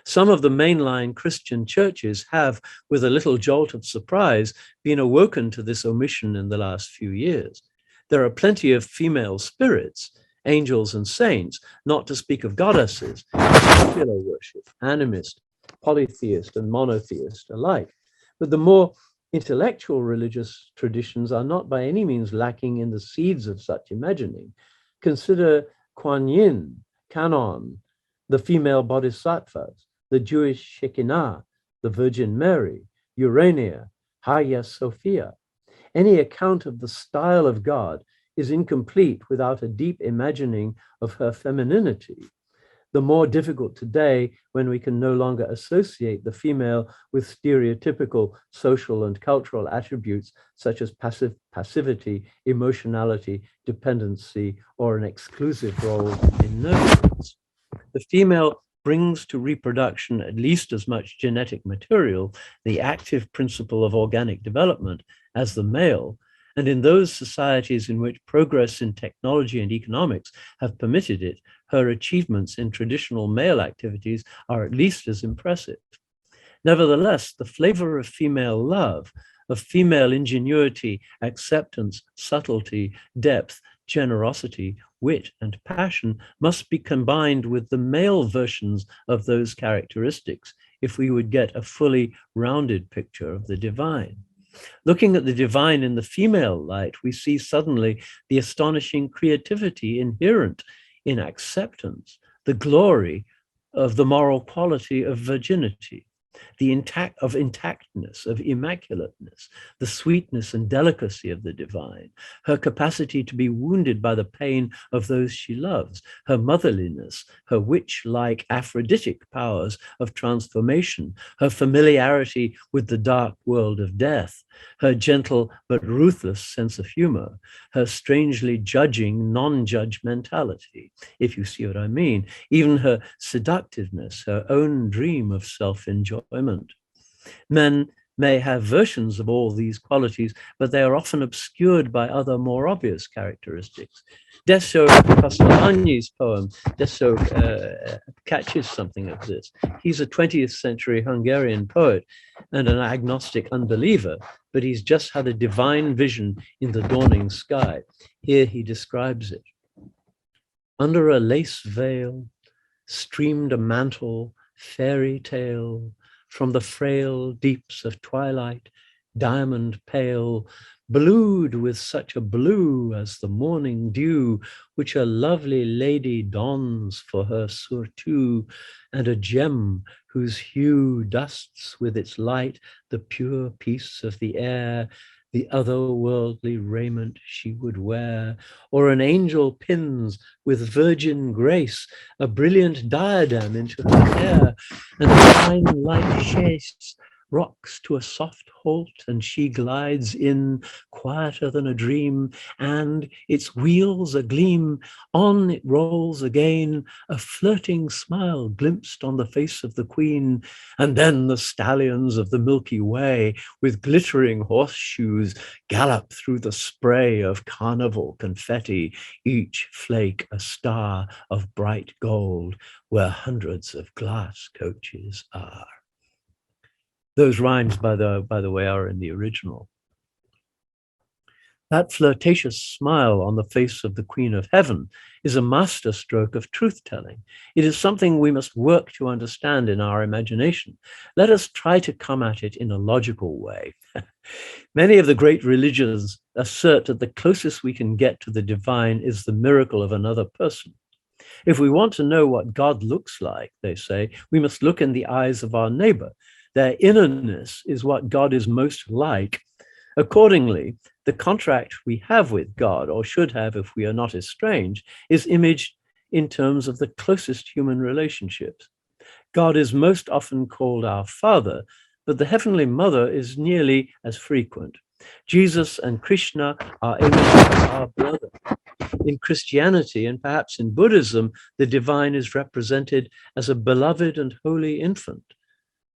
Some of the mainline Christian churches have, with a little jolt of surprise, been awoken to this omission in the last few years. There are plenty of female spirits, angels and saints, not to speak of goddesses, popular worship, animist, polytheist, and monotheist alike. But the more intellectual religious traditions are not by any means lacking in the seeds of such imagining. Consider Kuan Yin, Canon, the female bodhisattvas, the Jewish Shekinah, the Virgin Mary, Urania, Hagia Sophia. Any account of the style of God is incomplete without a deep imagining of her femininity. The more difficult today when we can no longer associate the female with stereotypical social and cultural attributes such as passivity, emotionality, dependency, or an exclusive role in nurturance. The female brings to reproduction at least as much genetic material, the active principle of organic development, as the male. And in those societies in which progress in technology and economics have permitted it, her achievements in traditional male activities are at least as impressive. Nevertheless, the flavor of female love, of female ingenuity, acceptance, subtlety, depth, generosity, wit, and passion must be combined with the male versions of those characteristics if we would get a fully rounded picture of the divine. Looking at the divine in the female light, we see suddenly the astonishing creativity inherent in acceptance, the glory of the moral quality of virginity, the intactness, of immaculateness, the sweetness and delicacy of the divine, her capacity to be wounded by the pain of those she loves, her motherliness, her witch-like Aphroditic powers of transformation, her familiarity with the dark world of death, her gentle but ruthless sense of humor, her strangely judging non-judgmentality, if you see what I mean, even her seductiveness, her own dream of self-enjoyment. Men may have versions of all these qualities, but they are often obscured by other more obvious characteristics. Deso Castellani's poem, Deso catches something of this. He's a 20th century Hungarian poet and an agnostic unbeliever, but he's just had a divine vision in the dawning sky. Here he describes it. Under a lace veil streamed a mantle, fairy tale, from the frail deeps of twilight, diamond pale, blued with such a blue as the morning dew, which a lovely lady dons for her surtout, and a gem whose hue dusts with its light the pure peace of the air, the otherworldly raiment she would wear, or an angel pins with virgin grace a brilliant diadem into her hair, and a fine light chaise rocks to a soft halt, and she glides in quieter than a dream, and its wheels agleam, on it rolls again, a flirting smile glimpsed on the face of the queen, and then the stallions of the Milky Way with glittering horseshoes gallop through the spray of carnival confetti, each flake a star of bright gold, where hundreds of glass coaches are. Those rhymes, by the way, are in the original. That flirtatious smile on the face of the Queen of Heaven is a masterstroke of truth-telling. It is something we must work to understand in our imagination. Let us try to come at it in a logical way. Many of the great religions assert that the closest we can get to the divine is the miracle of another person. If we want to know what God looks like, they say, we must look in the eyes of our neighbor. Their innerness is what God is most like. Accordingly, the contract we have with God, or should have if we are not estranged, is imaged in terms of the closest human relationships. God is most often called our Father, but the Heavenly Mother is nearly as frequent. Jesus and Krishna are images of our brother. In Christianity and perhaps in Buddhism, the divine is represented as a beloved and holy infant.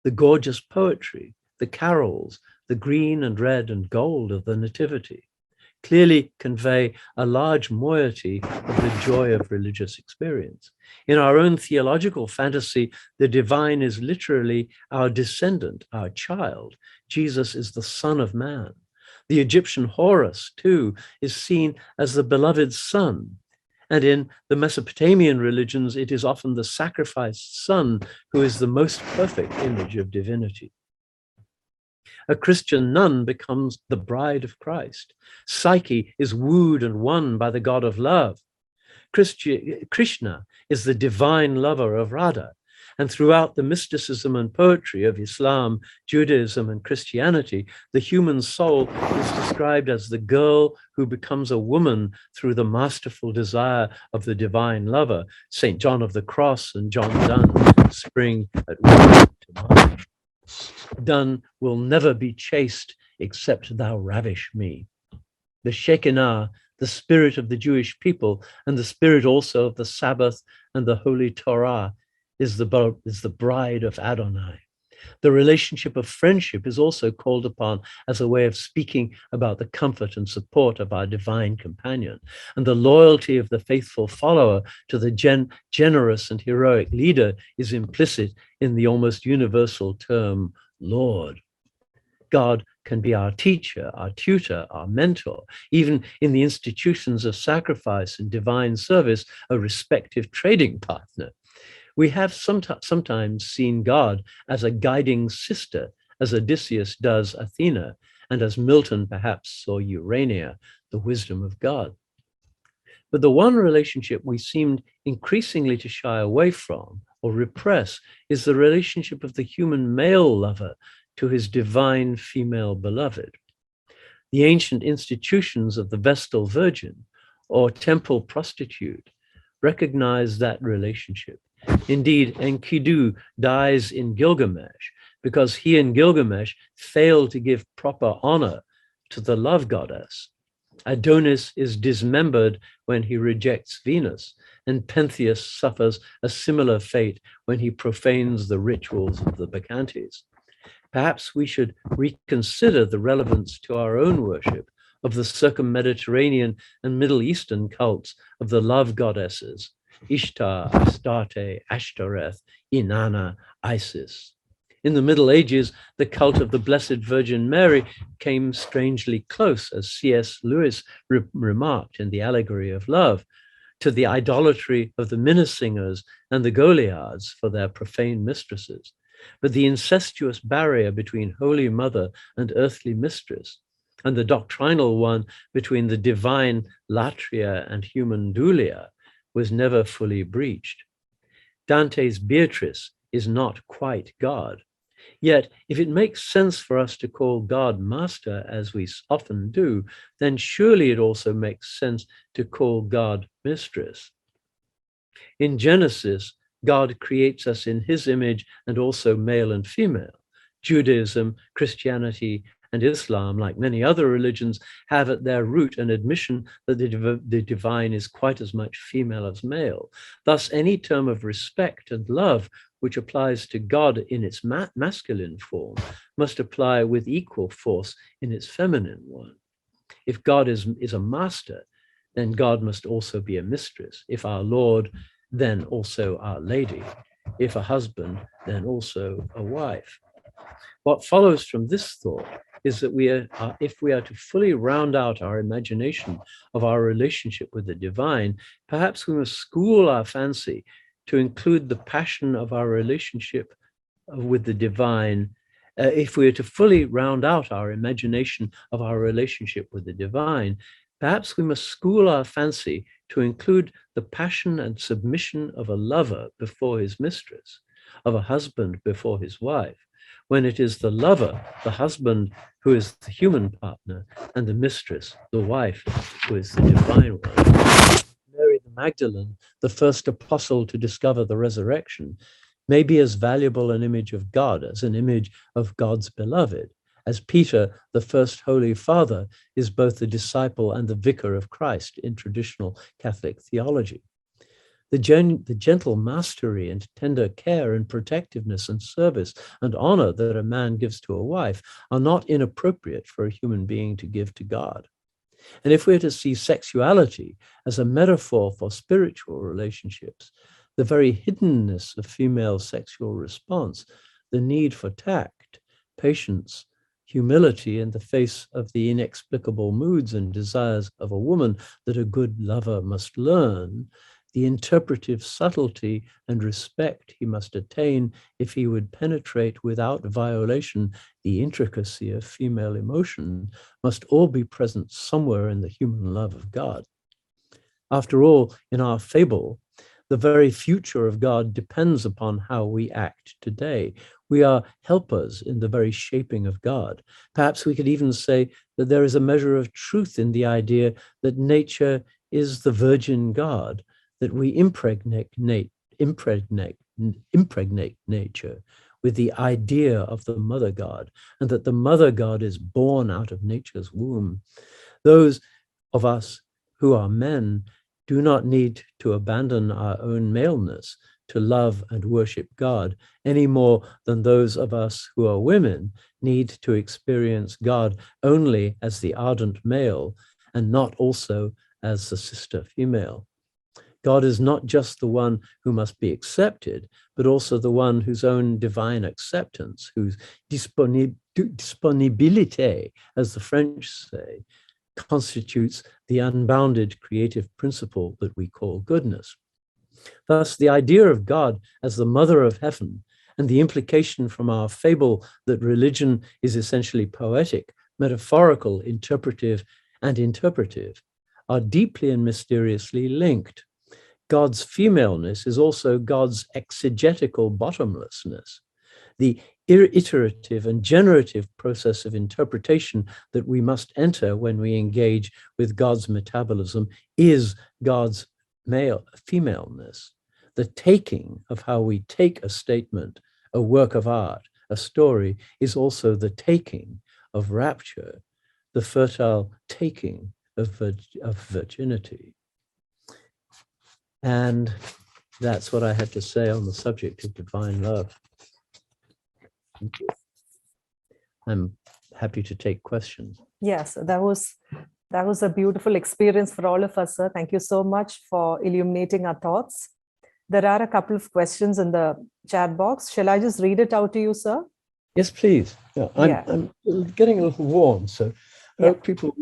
The gorgeous poetry, the carols, the green and red and gold of the Nativity clearly convey a large moiety of the joy of religious experience. In our own theological fantasy, the divine is literally our descendant, our child. Jesus is the Son of Man. The Egyptian Horus, too, is seen as the beloved son. And in the Mesopotamian religions, it is often the sacrificed son who is the most perfect image of divinity. A Christian nun becomes the bride of Christ. Psyche is wooed and won by the god of love. Krishna is the divine lover of Radha. And throughout the mysticism and poetry of Islam, Judaism, and Christianity, the human soul is described as the girl who becomes a woman through the masterful desire of the divine lover. St. John of the Cross and John Donne spring at woman to mind. Donne will never be chaste except thou ravish me. The Shekinah, the spirit of the Jewish people, and the spirit also of the Sabbath and the Holy Torah, is the bride of Adonai. The relationship of friendship is also called upon as a way of speaking about the comfort and support of our divine companion. And the loyalty of the faithful follower to the generous and heroic leader is implicit in the almost universal term Lord. God can be our teacher, our tutor, our mentor, even in the institutions of sacrifice and divine service, a respective trading partner. We have sometimes seen God as a guiding sister, as Odysseus does Athena, and as Milton perhaps saw Urania, the wisdom of God. But the one relationship we seemed increasingly to shy away from or repress is the relationship of the human male lover to his divine female beloved. The ancient institutions of the Vestal Virgin or temple prostitute recognize that relationship. Indeed, Enkidu dies in Gilgamesh because he and Gilgamesh failed to give proper honor to the love goddess. Adonis is dismembered when he rejects Venus, and Pentheus suffers a similar fate when he profanes the rituals of the Bacchantes. Perhaps we should reconsider the relevance to our own worship of the circum-Mediterranean and Middle Eastern cults of the love goddesses, Ishtar, Astarte, Ashtoreth, Inanna, Isis. In the Middle Ages, the cult of the Blessed Virgin Mary came strangely close, as C.S. Lewis remarked in The Allegory of Love, to the idolatry of the Minnesingers and the Goliaths for their profane mistresses. But the incestuous barrier between Holy Mother and earthly mistress, and the doctrinal one between the divine Latria and human Dulia, was never fully breached. Dante's Beatrice is not quite God. Yet, if it makes sense for us to call God Master, as we often do, then surely it also makes sense to call God Mistress. In Genesis, God creates us in his image and also male and female. Judaism, Christianity, and Islam, like many other religions, have at their root an admission that the divine is quite as much female as male. Thus, any term of respect and love which applies to God in its masculine form must apply with equal force in its feminine one. If God is a master, then God must also be a mistress. If our Lord, then also our lady. If a husband, then also a wife. What follows from this thought is that if we are to fully round out our imagination of our relationship with the divine, perhaps we must school our fancy to include the passion of our relationship with the divine. If we are to fully round out our imagination of our relationship with the divine, perhaps we must school our fancy to include the passion and submission of a lover before his mistress, of a husband before his wife, when it is the lover, the husband, who is the human partner, and the mistress, the wife, who is the divine one. Mary the Magdalene, the first apostle to discover the resurrection, may be as valuable an image of God as an image of God's beloved, as Peter, the first Holy Father, is both the disciple and the vicar of Christ in traditional Catholic theology. The gentle mastery and tender care and protectiveness and service and honor that a man gives to a wife are not inappropriate for a human being to give to God. And if we're to see sexuality as a metaphor for spiritual relationships, the very hiddenness of female sexual response, the need for tact, patience, humility in the face of the inexplicable moods and desires of a woman that a good lover must learn, the interpretive subtlety and respect he must attain if he would penetrate without violation the intricacy of female emotion, must all be present somewhere in the human love of God. After all, in our fable, the very future of God depends upon how we act today. We are helpers in the very shaping of God. Perhaps we could even say that there is a measure of truth in the idea that nature is the virgin God, that we impregnate nature with the idea of the mother God, and that the mother God is born out of nature's womb. Those of us who are men do not need to abandon our own maleness to love and worship God any more than those of us who are women need to experience God only as the ardent male and not also as the sister female. God is not just the one who must be accepted, but also the one whose own divine acceptance, whose disponibilité, as the French say, constitutes the unbounded creative principle that we call goodness. Thus, the idea of God as the mother of heaven and the implication from our fable that religion is essentially poetic metaphorical, interpretive, and interpretive, are deeply and mysteriously linked. God's femaleness is also God's exegetical bottomlessness. The iterative and generative process of interpretation that we must enter when we engage with God's metabolism is God's femaleness. The taking of how we take a statement, a work of art, a story, is also the taking of rapture, the fertile taking of virginity. And that's what I had to say on the subject of divine love. Thank you. I'm happy to take questions. Yes, that was a beautiful experience for all of us, sir. Thank you so much for illuminating our thoughts. There are a couple of questions in the chat box. Shall I just read it out to you, sir? Yes, please. Yeah, I'm getting a little warm, so I hope people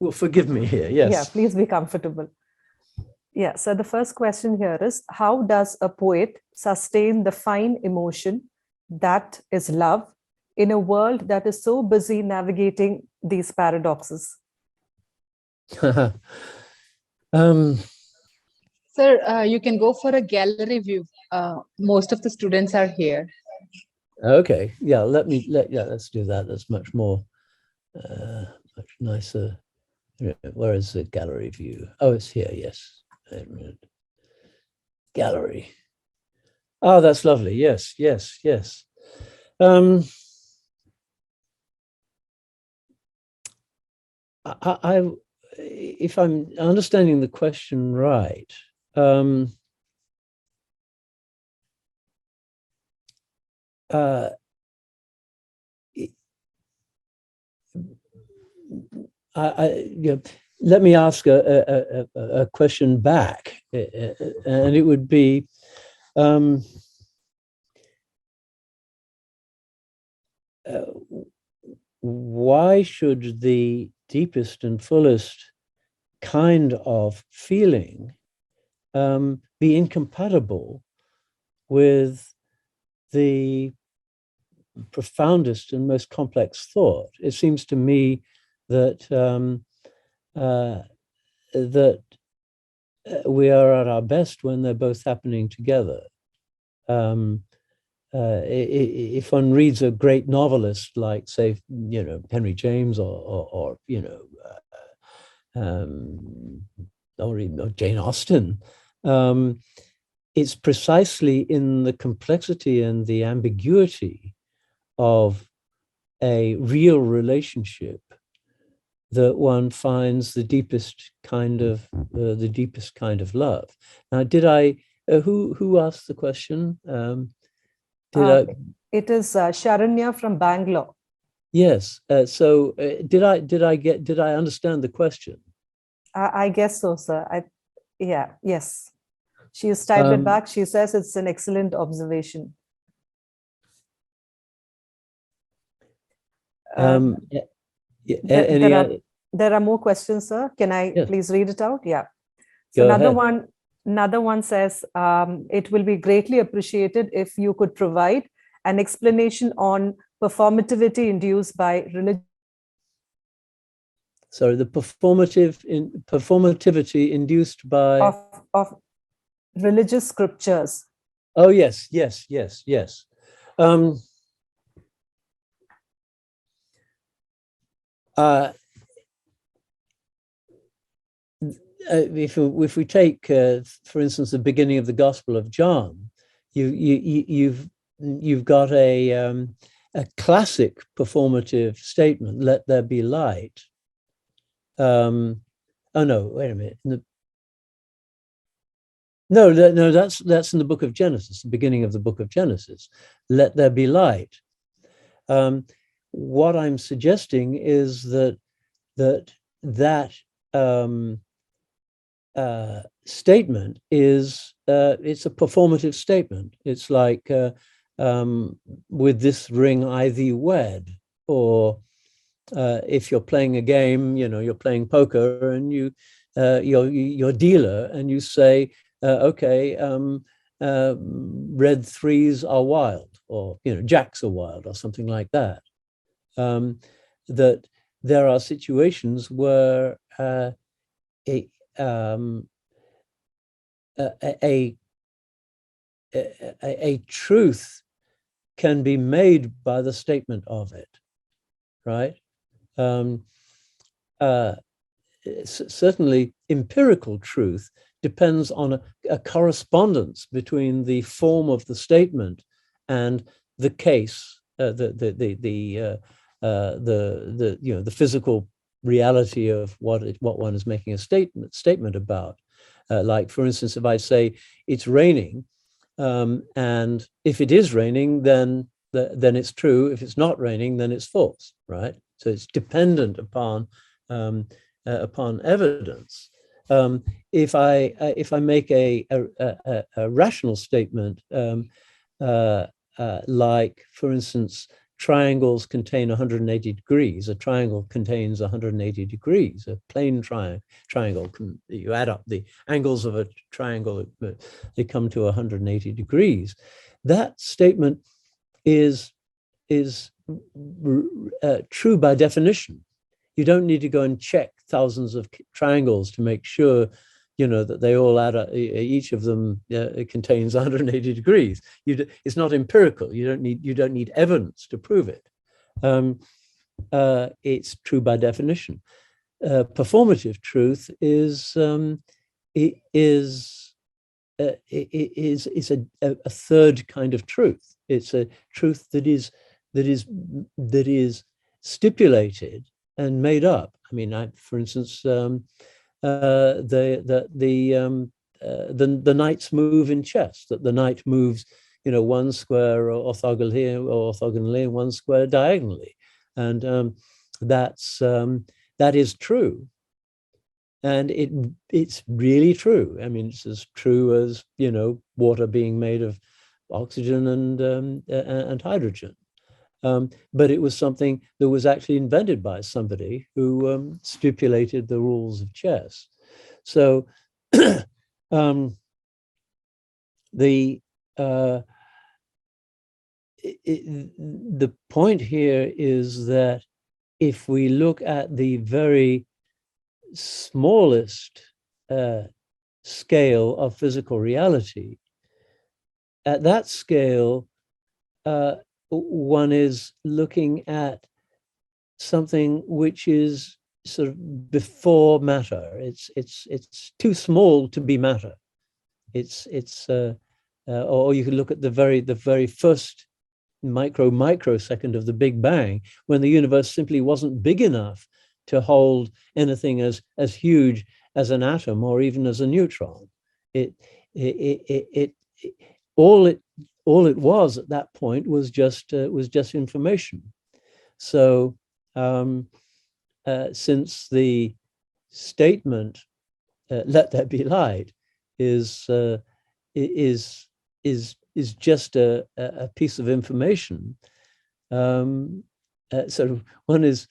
will forgive me here. Yes. Yeah, please be comfortable. Yeah, so the first question here is, how does a poet sustain the fine emotion that is love in a world that is so busy navigating these paradoxes? Sir, you can go for a gallery view. Most of the students are here. Okay, yeah, let's do that. That's much more, much nicer. Where is the gallery view? Oh, it's here, yes. Gallery. Oh, that's lovely. Yes, yes, yes. If I'm understanding the question right, let me ask a question back, and it would be, why should the deepest and fullest kind of feeling be incompatible with the profoundest and most complex thought? It seems to me that we are at our best when they're both happening together. If one reads a great novelist like, say, Henry James or Jane Austen, it's precisely in the complexity and the ambiguity of a real relationship that one finds the deepest kind of love. Now, did I? Who asked the question? It is Sharanya from Bangalore. Yes. So did I understand the question? I guess so, sir. Yes. She has typed it back. She says it's an excellent observation. There are more questions, sir. Can I please read it out? Yeah. So another one says, it will be greatly appreciated if you could provide an explanation on performativity induced by religion. Sorry, the performativity induced by of religious scriptures. Oh, yes. If we take, for instance, the beginning of the Gospel of John, you've got a classic performative statement: "Let there be light." Oh no! Wait a minute. No, that's in the book of Genesis, the beginning of the book of Genesis. Let there be light. What I'm suggesting is that statement is it's a performative statement. It's like with this ring I thee wed, or if you're playing a game, you're playing poker, and you're dealer, and you say, okay, red threes are wild, or jacks are wild, or something like that. that there are situations where a truth can be made by the statement of it, right? Certainly, empirical truth depends on a correspondence between the form of the statement and the case, the physical reality of what one is making a statement about. Like, for instance, if I say it's raining, and if it is raining, then it's true. If it's not raining, then it's false, right? So it's dependent upon evidence. If I make a rational statement, like, for instance, triangles contain 180 degrees. A triangle contains 180 degrees. A plane triangle, you add up the angles of a triangle, they come to 180 degrees. That statement is true by definition. You don't need to go and check thousands of triangles to make sure, that they all add up. Each of them it contains 180 degrees. It's not empirical. You don't need evidence to prove it. It's true by definition. Performative truth is a third kind of truth. It's a truth that is stipulated and made up. I mean, for instance, the knights move in chess. That the knight moves, one square orthogonally and one square diagonally, and that is true, and it's really true. I mean, it's as true as water being made of oxygen and hydrogen. But it was something that was actually invented by somebody who stipulated the rules of chess. So the point here is that if we look at the very smallest scale of physical reality, at that scale, one is looking at something which is sort of before matter. It's too small to be matter. Or you can look at the very first microsecond of the Big Bang, when the universe simply wasn't big enough to hold anything as huge as an atom or even as a neutron. All it was at that point was just information. So since the statement "Let there be light" is just a piece of information, so one is,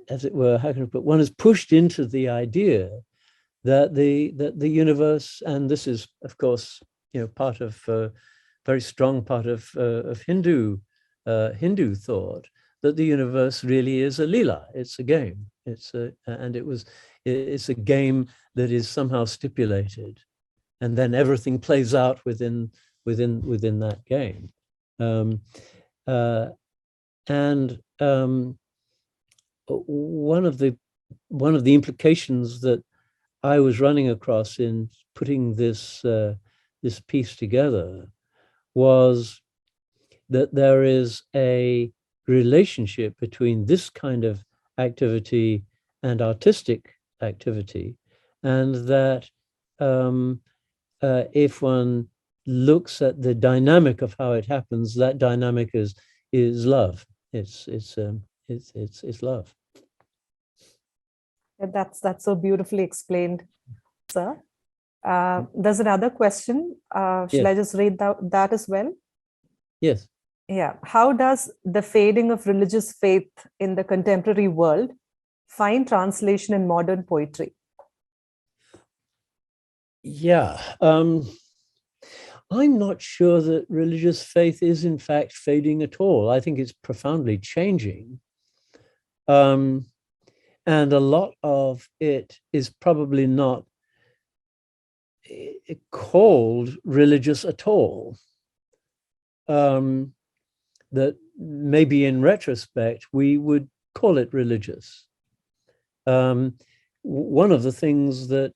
as it were, how can I put? One is pushed into the idea that the universe, and this is, of course, part of very strong part of Hindu thought, that the universe really is a lila. It's a game. It's a game that is somehow stipulated, and then everything plays out within that game. One of the implications that I was running across in putting this piece together was that there is a relationship between this kind of activity and artistic activity, and that if one looks at the dynamic of how it happens, that dynamic is love. It's love. That's so beautifully explained, sir. There's another question. Shall I just read that as well? Yes. Yeah. How does the fading of religious faith in the contemporary world find translation in modern poetry? Yeah. I'm not sure that religious faith is in fact fading at all. I think it's profoundly changing. And a lot of it is probably not called religious at all. That maybe in retrospect, we would call it religious. One of the things that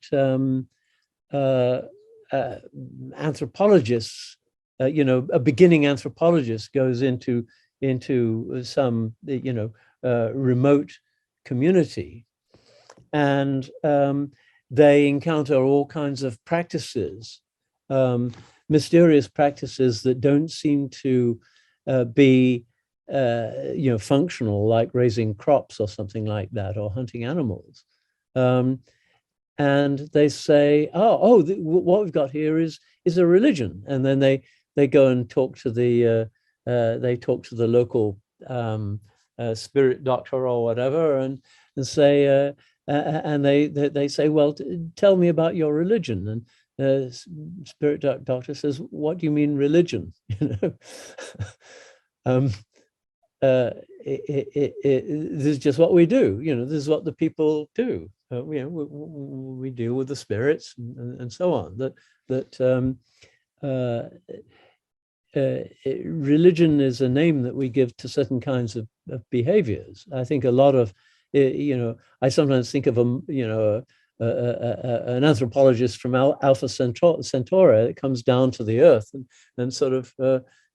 anthropologists, a beginning anthropologist goes into some, remote community, and they encounter all kinds of practices, mysterious practices that don't seem to be functional, like raising crops or something like that, or hunting animals. And they say, what we've got here is a religion. And then they go and talk to the local spirit doctor or whatever, and say, and they say, well, tell me about your religion. And spirit doctor says, what do you mean religion? This is just what we do. This is what the people do. We deal with the spirits and so on. Religion is a name that we give to certain kinds of behaviors. I think a lot of, I sometimes think of an anthropologist from Alpha Centauri that comes down to the Earth and sort of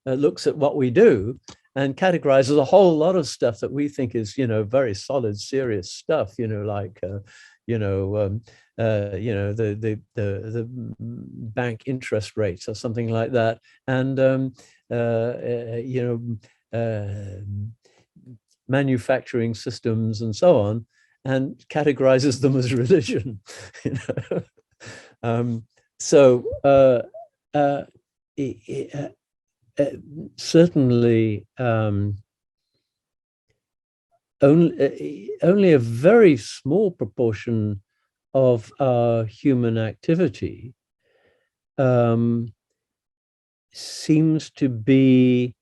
looks at what we do and categorizes a whole lot of stuff that we think is, very solid, serious stuff, like, the bank interest rates or something like that, and manufacturing systems and so on, and categorizes them as religion. Certainly, only a very small proportion of our human activity seems to be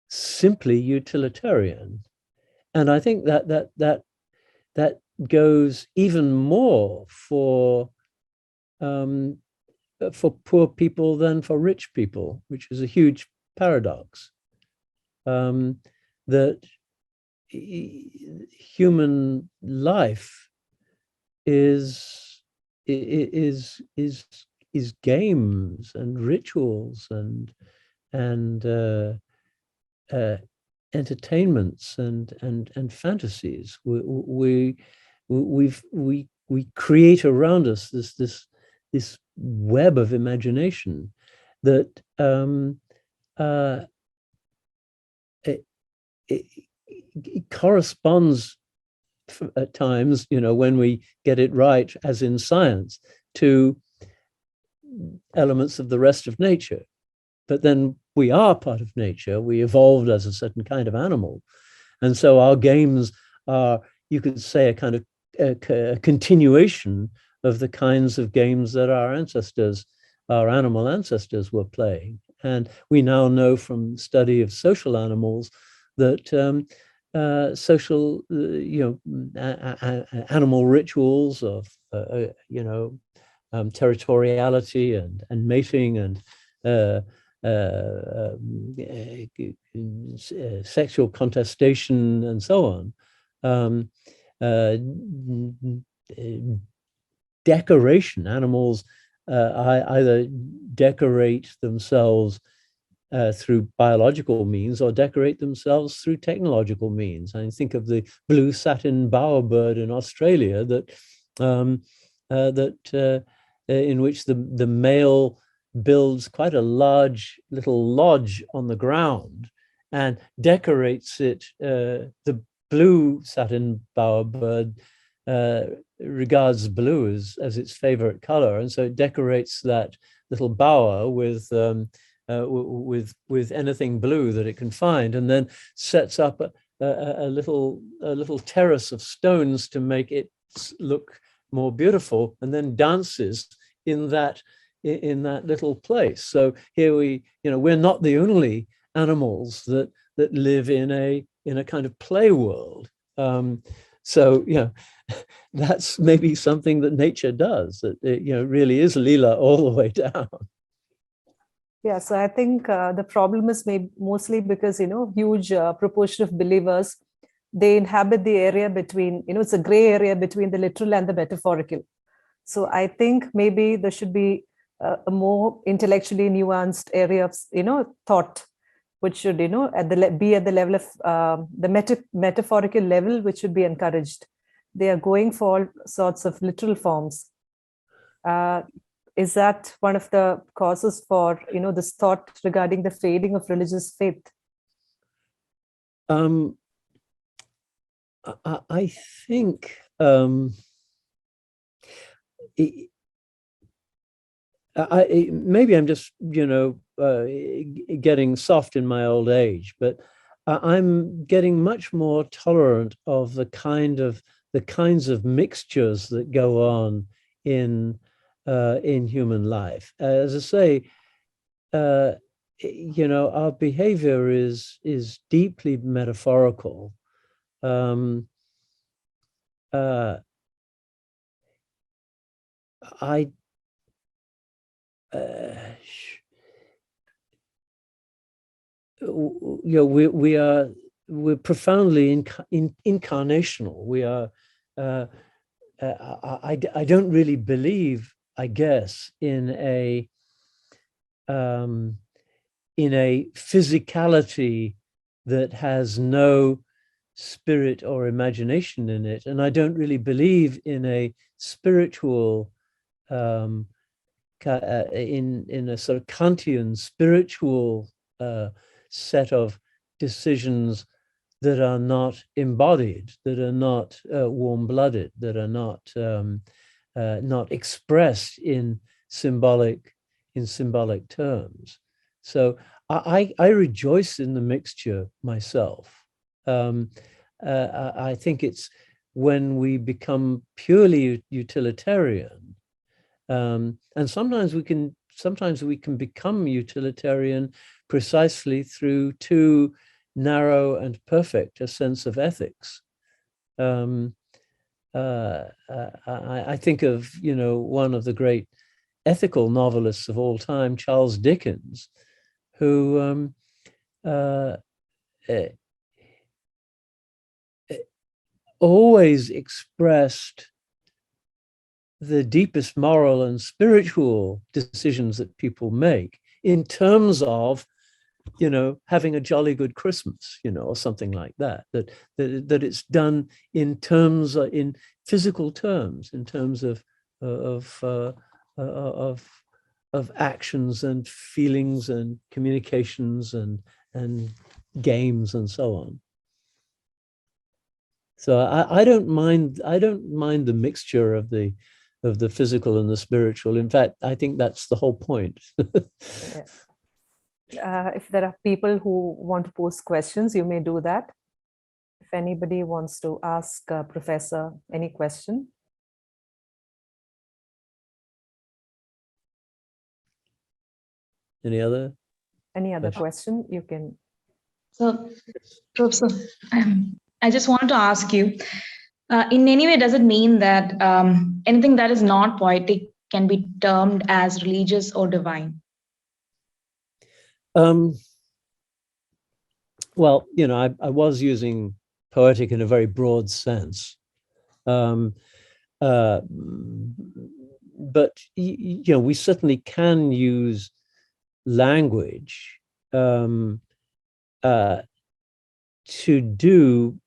simply utilitarian, and I think that goes even more for poor people than for rich people, which is a huge paradox. That human life is games and rituals and entertainments and fantasies. We create around us this web of imagination that it corresponds at times, when we get it right, as in science, to elements of the rest of nature. But then we are part of nature. We evolved as a certain kind of animal. And so our games are, you could say, a kind of a continuation of the kinds of games that our animal ancestors were playing. And we now know from study of social animals that animal rituals of territoriality and mating and sexual contestation and so on, decoration. Animals either decorate themselves through biological means or decorate themselves through technological means. I think of the blue satin bowerbird in Australia in which the male builds quite a large little lodge on the ground and decorates it. The blue satin bowerbird regards blue as its favorite color, and so it decorates that little bower with anything blue that it can find, and then sets up a little terrace of stones to make it look more beautiful, and then dances in that in that little place. So here we're not the only animals that live in a kind of play world. So that's maybe something that nature does, that it really is Leela all the way down. Yeah, so I think the problem is mostly because, huge proportion of believers, they inhabit the area between, it's a gray area between the literal and the metaphorical. So I think maybe there should be a more intellectually nuanced area of, thought, which should, be at the level of the metaphorical level, which should be encouraged. They are going for all sorts of literal forms. Is that one of the causes for, this thought regarding the fading of religious faith? I think maybe I'm just, getting soft in my old age, but I'm getting much more tolerant of the kinds of mixtures that go on in human life. As I say, our behavior is deeply metaphorical. We're profoundly incarnational. We are. I don't really believe, I guess, in a physicality that has no spirit or imagination in it, and I don't really believe in a spiritual, in a sort of Kantian spiritual set of decisions that are not embodied, that are not warm-blooded, that are not expressed in symbolic terms. So I rejoice in the mixture myself. I think it's when we become purely utilitarian, and sometimes we can become utilitarian precisely through too narrow and perfect a sense of ethics. I think of one of the great ethical novelists of all time, Charles Dickens, who always expressed the deepest moral and spiritual decisions that people make in terms of, having a jolly good Christmas, or something like that. That it's done in terms, in physical terms, in terms of actions and feelings and communications and games and so on. So I don't mind the mixture of the physical and the spiritual. In fact, I think that's the whole point. If there are people who want to pose questions, you may do that. If anybody wants to ask Professor any question. Any other question, you can. So, Professor, I just wanted to ask you, in any way, does it mean that anything that is not poetic can be termed as religious or divine? Well, I was using poetic in a very broad sense. But, we certainly can use language to do,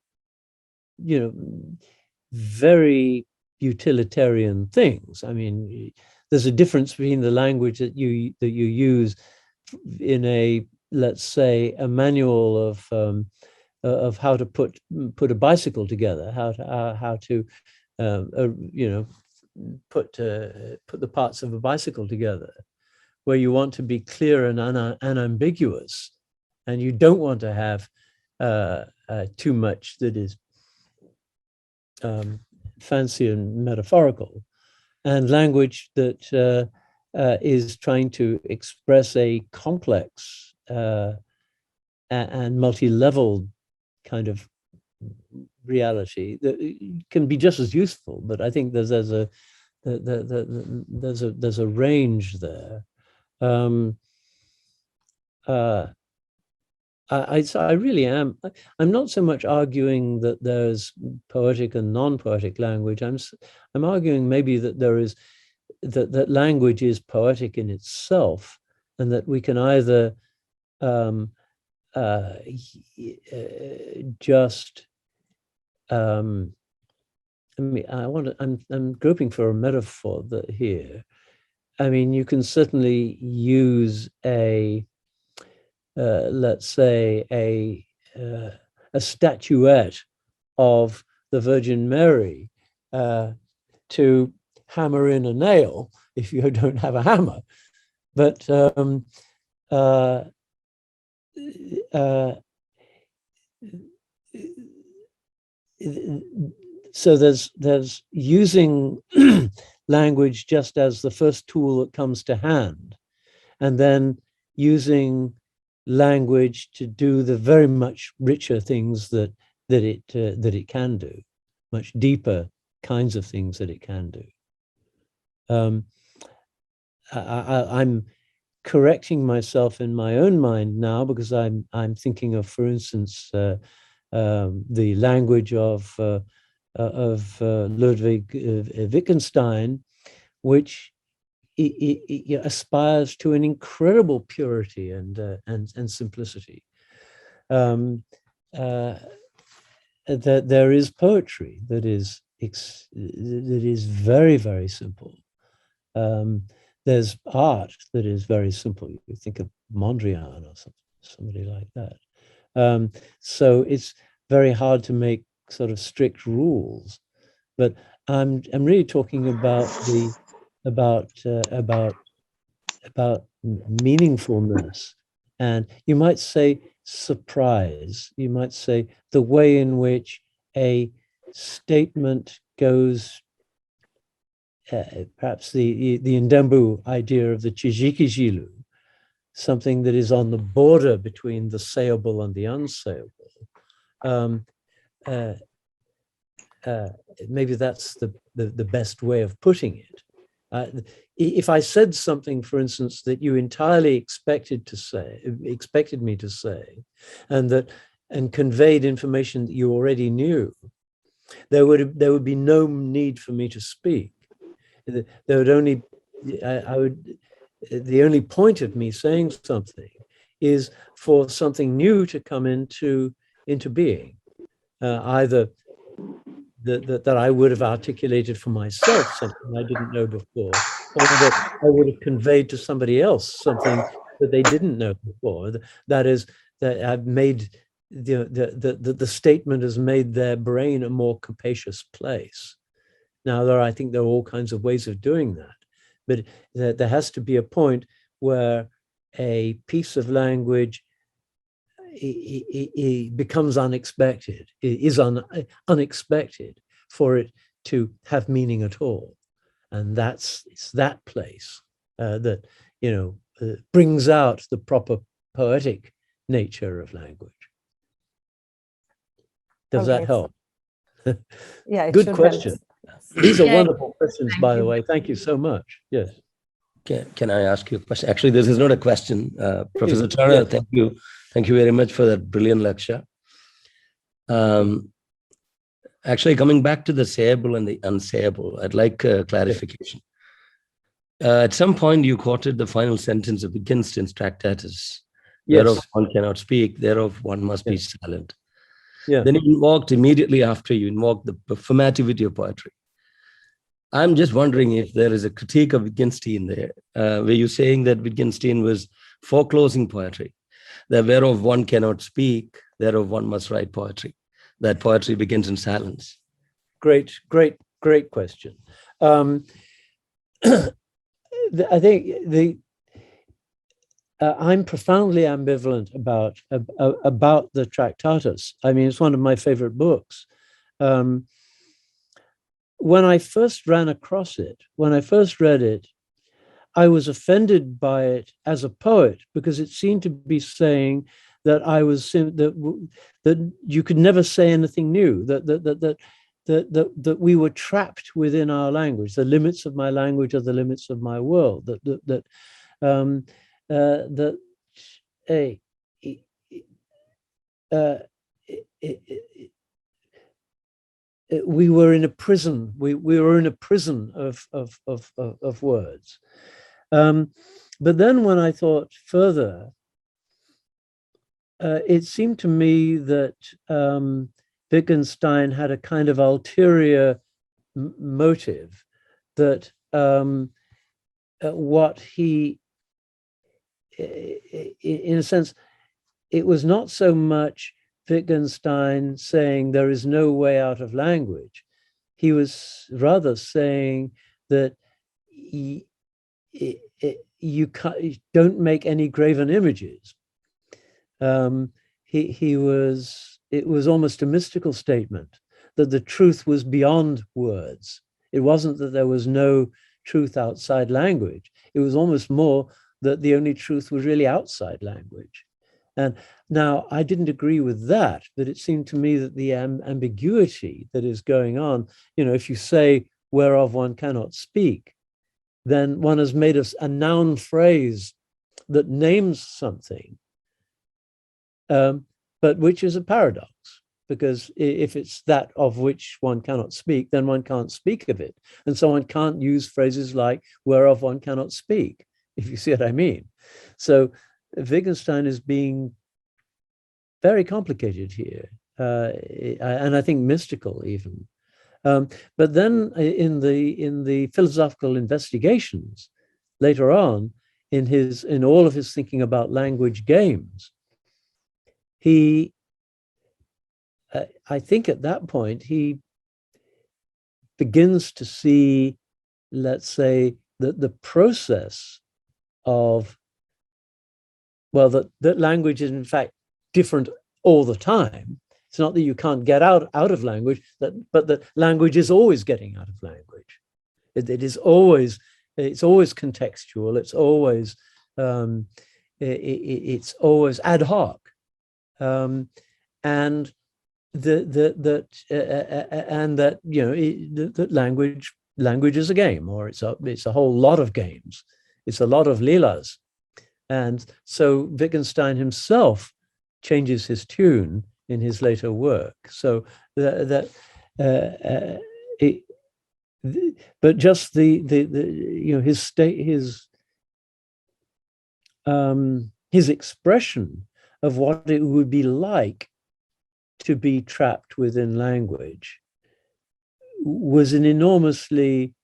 very utilitarian things. I mean, there's a difference between the language that you use in a, let's say, a manual of how to put a bicycle together, how to put the parts of a bicycle together, where you want to be clear and unambiguous, and you don't want to have too much that is fancy and metaphorical, and language that is trying to express a complex and multi-level kind of reality that can be just as useful, but I think there's a range there. I really am. I'm not so much arguing that there's poetic and non-poetic language. I'm arguing maybe that there is that language is poetic in itself, and that we can either just I'm groping for a metaphor here. I mean, you can certainly use let's say a statuette of the Virgin Mary to hammer in a nail if you don't have a hammer. But so there's using language just as the first tool that comes to hand, and then using language to do the very much richer things that it can do, much deeper kinds of things that it can do. I'm correcting myself in my own mind now, because I'm thinking of, for instance, the language of Ludwig Wittgenstein, which it aspires to an incredible purity and simplicity. That there is poetry that is very, very simple. There's art that is very simple. You think of Mondrian or somebody like that. So it's very hard to make sort of strict rules. But I'm really talking about about meaningfulness, and you might say surprise. You might say the way in which a statement goes. Perhaps the Ndembu idea of the chijikijilu, something that is on the border between the sayable and the unsayable. Maybe that's the best way of putting it. If I said something, for instance, that you entirely expected me to say, and conveyed information that you already knew, there would be no need for me to speak. There would only, the only point of me saying something is for something new to come into being, either that I would have articulated for myself something I didn't know before, or that I would have conveyed to somebody else something that they didn't know before. That is, that I've made the statement has made their brain a more capacious place. Now, I think there are all kinds of ways of doing that, but there has to be a point where a piece of language it becomes unexpected. It is unexpected for it to have meaning at all, and it's that place that brings out the proper poetic nature of language. Does that help? Yeah, good question. Help. These are wonderful questions, by the way. Thank you so much. Yes. Can I ask you a question? Actually, this is not a question. Professor Turner, yes. Thank you very much for that brilliant lecture. Actually, coming back to the sayable and the unsayable, I'd like clarification. At some point, you quoted the final sentence of Wittgenstein's Tractatus, whereof one cannot speak, thereof one must be silent. Yeah. Then immediately after you invoked the performativity of poetry. I'm just wondering if there is a critique of Wittgenstein there, where you're saying that Wittgenstein was foreclosing poetry, that whereof one cannot speak, thereof one must write poetry, that poetry begins in silence. Great question. I think I'm profoundly ambivalent about the Tractatus. I mean, it's one of my favorite books. When I first ran across it, when I first read it, I was offended by it as a poet because it seemed to be saying that that you could never say anything new, that we were trapped within our language. The limits of my language are the limits of my world. We were in a prison. We were in a prison of words. But then when I thought further, it seemed to me that Wittgenstein had a kind of ulterior motive, that what he, in a sense, it was not so much Wittgenstein saying there is no way out of language. He was rather saying that you don't make any graven images. It was almost a mystical statement that the truth was beyond words. It wasn't that there was no truth outside language. It was almost more that the only truth was really outside language. And now I didn't agree with that, but it seemed to me that the ambiguity that is going on, if you say whereof one cannot speak, then one has made a noun phrase that names something, but which is a paradox, because if it's that of which one cannot speak, then one can't speak of it. And so one can't use phrases like whereof one cannot speak, if you see what I mean. So Wittgenstein is being very complicated here, and I think mystical even. But then in the philosophical investigations later on, in all of his thinking about language games, he, I think at that point, he begins to see, let's say, that the process of, well, that language is in fact different all the time. It's not that you can't get out of language, but that language is always getting out of language. It's always contextual. It's always ad hoc, and that language is a game, or it's a whole lot of games. It's a lot of leelas, and so Wittgenstein himself changes his tune in his later work. So but just his expression of what it would be like to be trapped within language was an enormously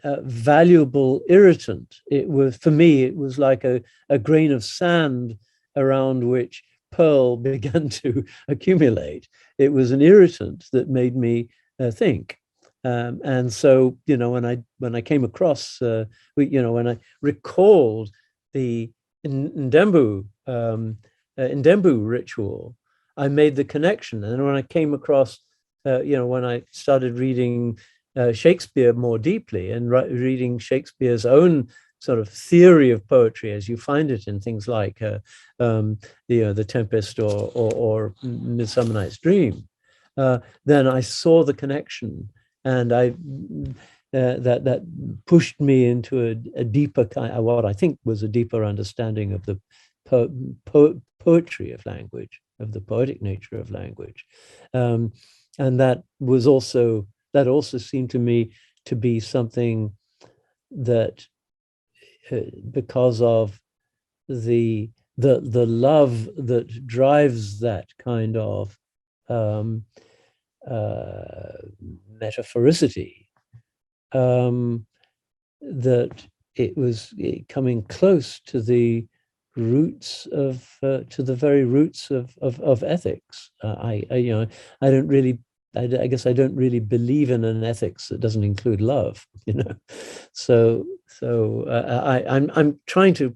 valuable irritant. It was, for me, it was like a grain of sand around which pearl began to accumulate. It was an irritant that made me think. And so, when I came across, when I recalled the Ndembu ritual, I made the connection. And when I came across, when I started reading Shakespeare more deeply and reading Shakespeare's own sort of theory of poetry as you find it in things like The Tempest or Midsummer Night's Dream, then I saw the connection, and that pushed me into a deeper kind of what I think was a deeper understanding of the poetry of language, of the poetic nature of language, and that also seemed to me to be something that, because of the love that drives that kind of metaphoricity, that it was coming close to the roots of to the very roots of ethics. I guess I don't really believe in an ethics that doesn't include love, So I'm trying to,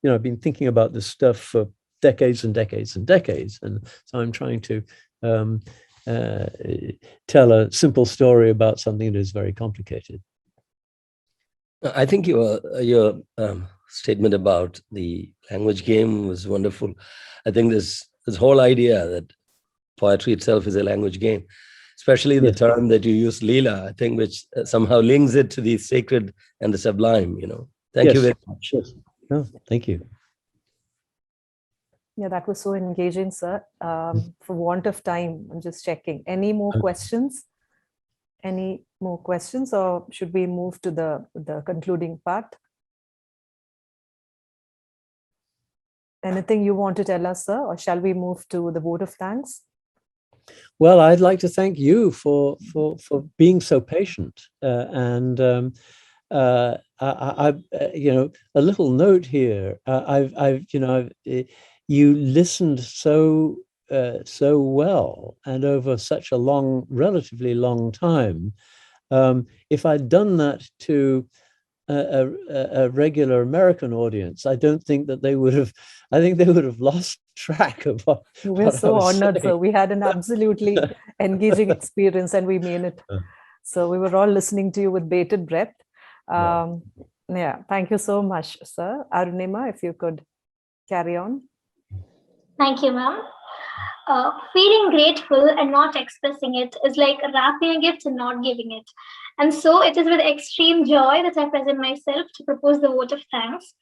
I've been thinking about this stuff for decades and decades and decades, and so I'm trying to tell a simple story about something that is very complicated. I think your statement about the language game was wonderful. I think this whole idea that poetry itself is a language game, especially the Yes. term that you use, Leela, I think, which somehow links it to the sacred and the sublime. Thank you Yes. very much. Yes. No, thank you. Yeah, that was so engaging, sir. For want of time, I'm just checking. Any more questions? Any more questions, or should we move to the concluding part? Anything you want to tell us, sir, or shall we move to the vote of thanks? Well, I'd like to thank you for being so patient, and I a little note here. You listened so well and over such a relatively long time. If I'd done that to a regular American audience, I don't think that they would have. I think they would have lost track of what We're what I so was honored, sir. saying. We had an absolutely engaging experience, and we mean it. So we were all listening to you with bated breath. Yeah, thank you so much, sir. Arunima, if you could carry on. Thank you, ma'am. Feeling grateful and not expressing it is like wrapping a gift and not giving it. And so it is with extreme joy that I present myself to propose the vote of thanks.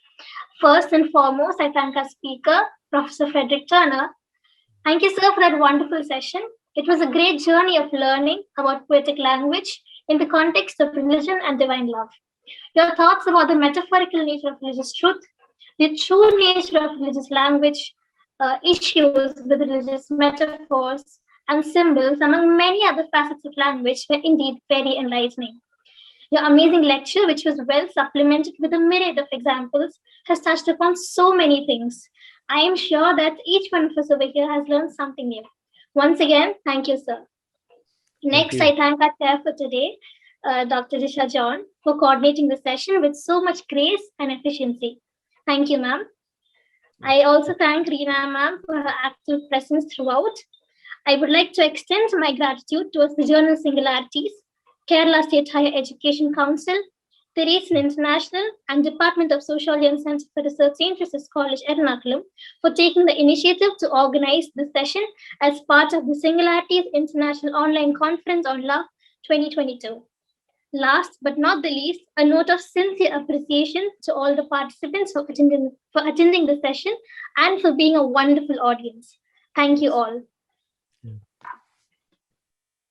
First and foremost, I thank our speaker, Professor Frederick. Thank you, sir, for that wonderful session. It was a great journey of learning about poetic language in the context of religion and divine love. Your thoughts about the metaphorical nature of religious truth, the true nature of religious language, issues with religious metaphors and symbols, among many other facets of language, were indeed very enlightening. Your amazing lecture, which was well supplemented with a myriad of examples, has touched upon so many things. I am sure that each one of us over here has learned something new. Once again, thank you, sir. Next, you. I thank our chair for today, Dr. Disha John, for coordinating the session with so much grace and efficiency. Thank you, ma'am. I also thank Reena ma'am for her active presence throughout. I would like to extend my gratitude towards the Journal Singularities, Kerala State Higher Education Council, Teresian International, and Department of Sociology and Center for Research, St. Teresa's College, Ernakulam, for taking the initiative to organize this session as part of the Singularities International Online Conference on Love 2022. Last but not the least, a note of sincere appreciation to all the participants for attending the session and for being a wonderful audience. Thank you all.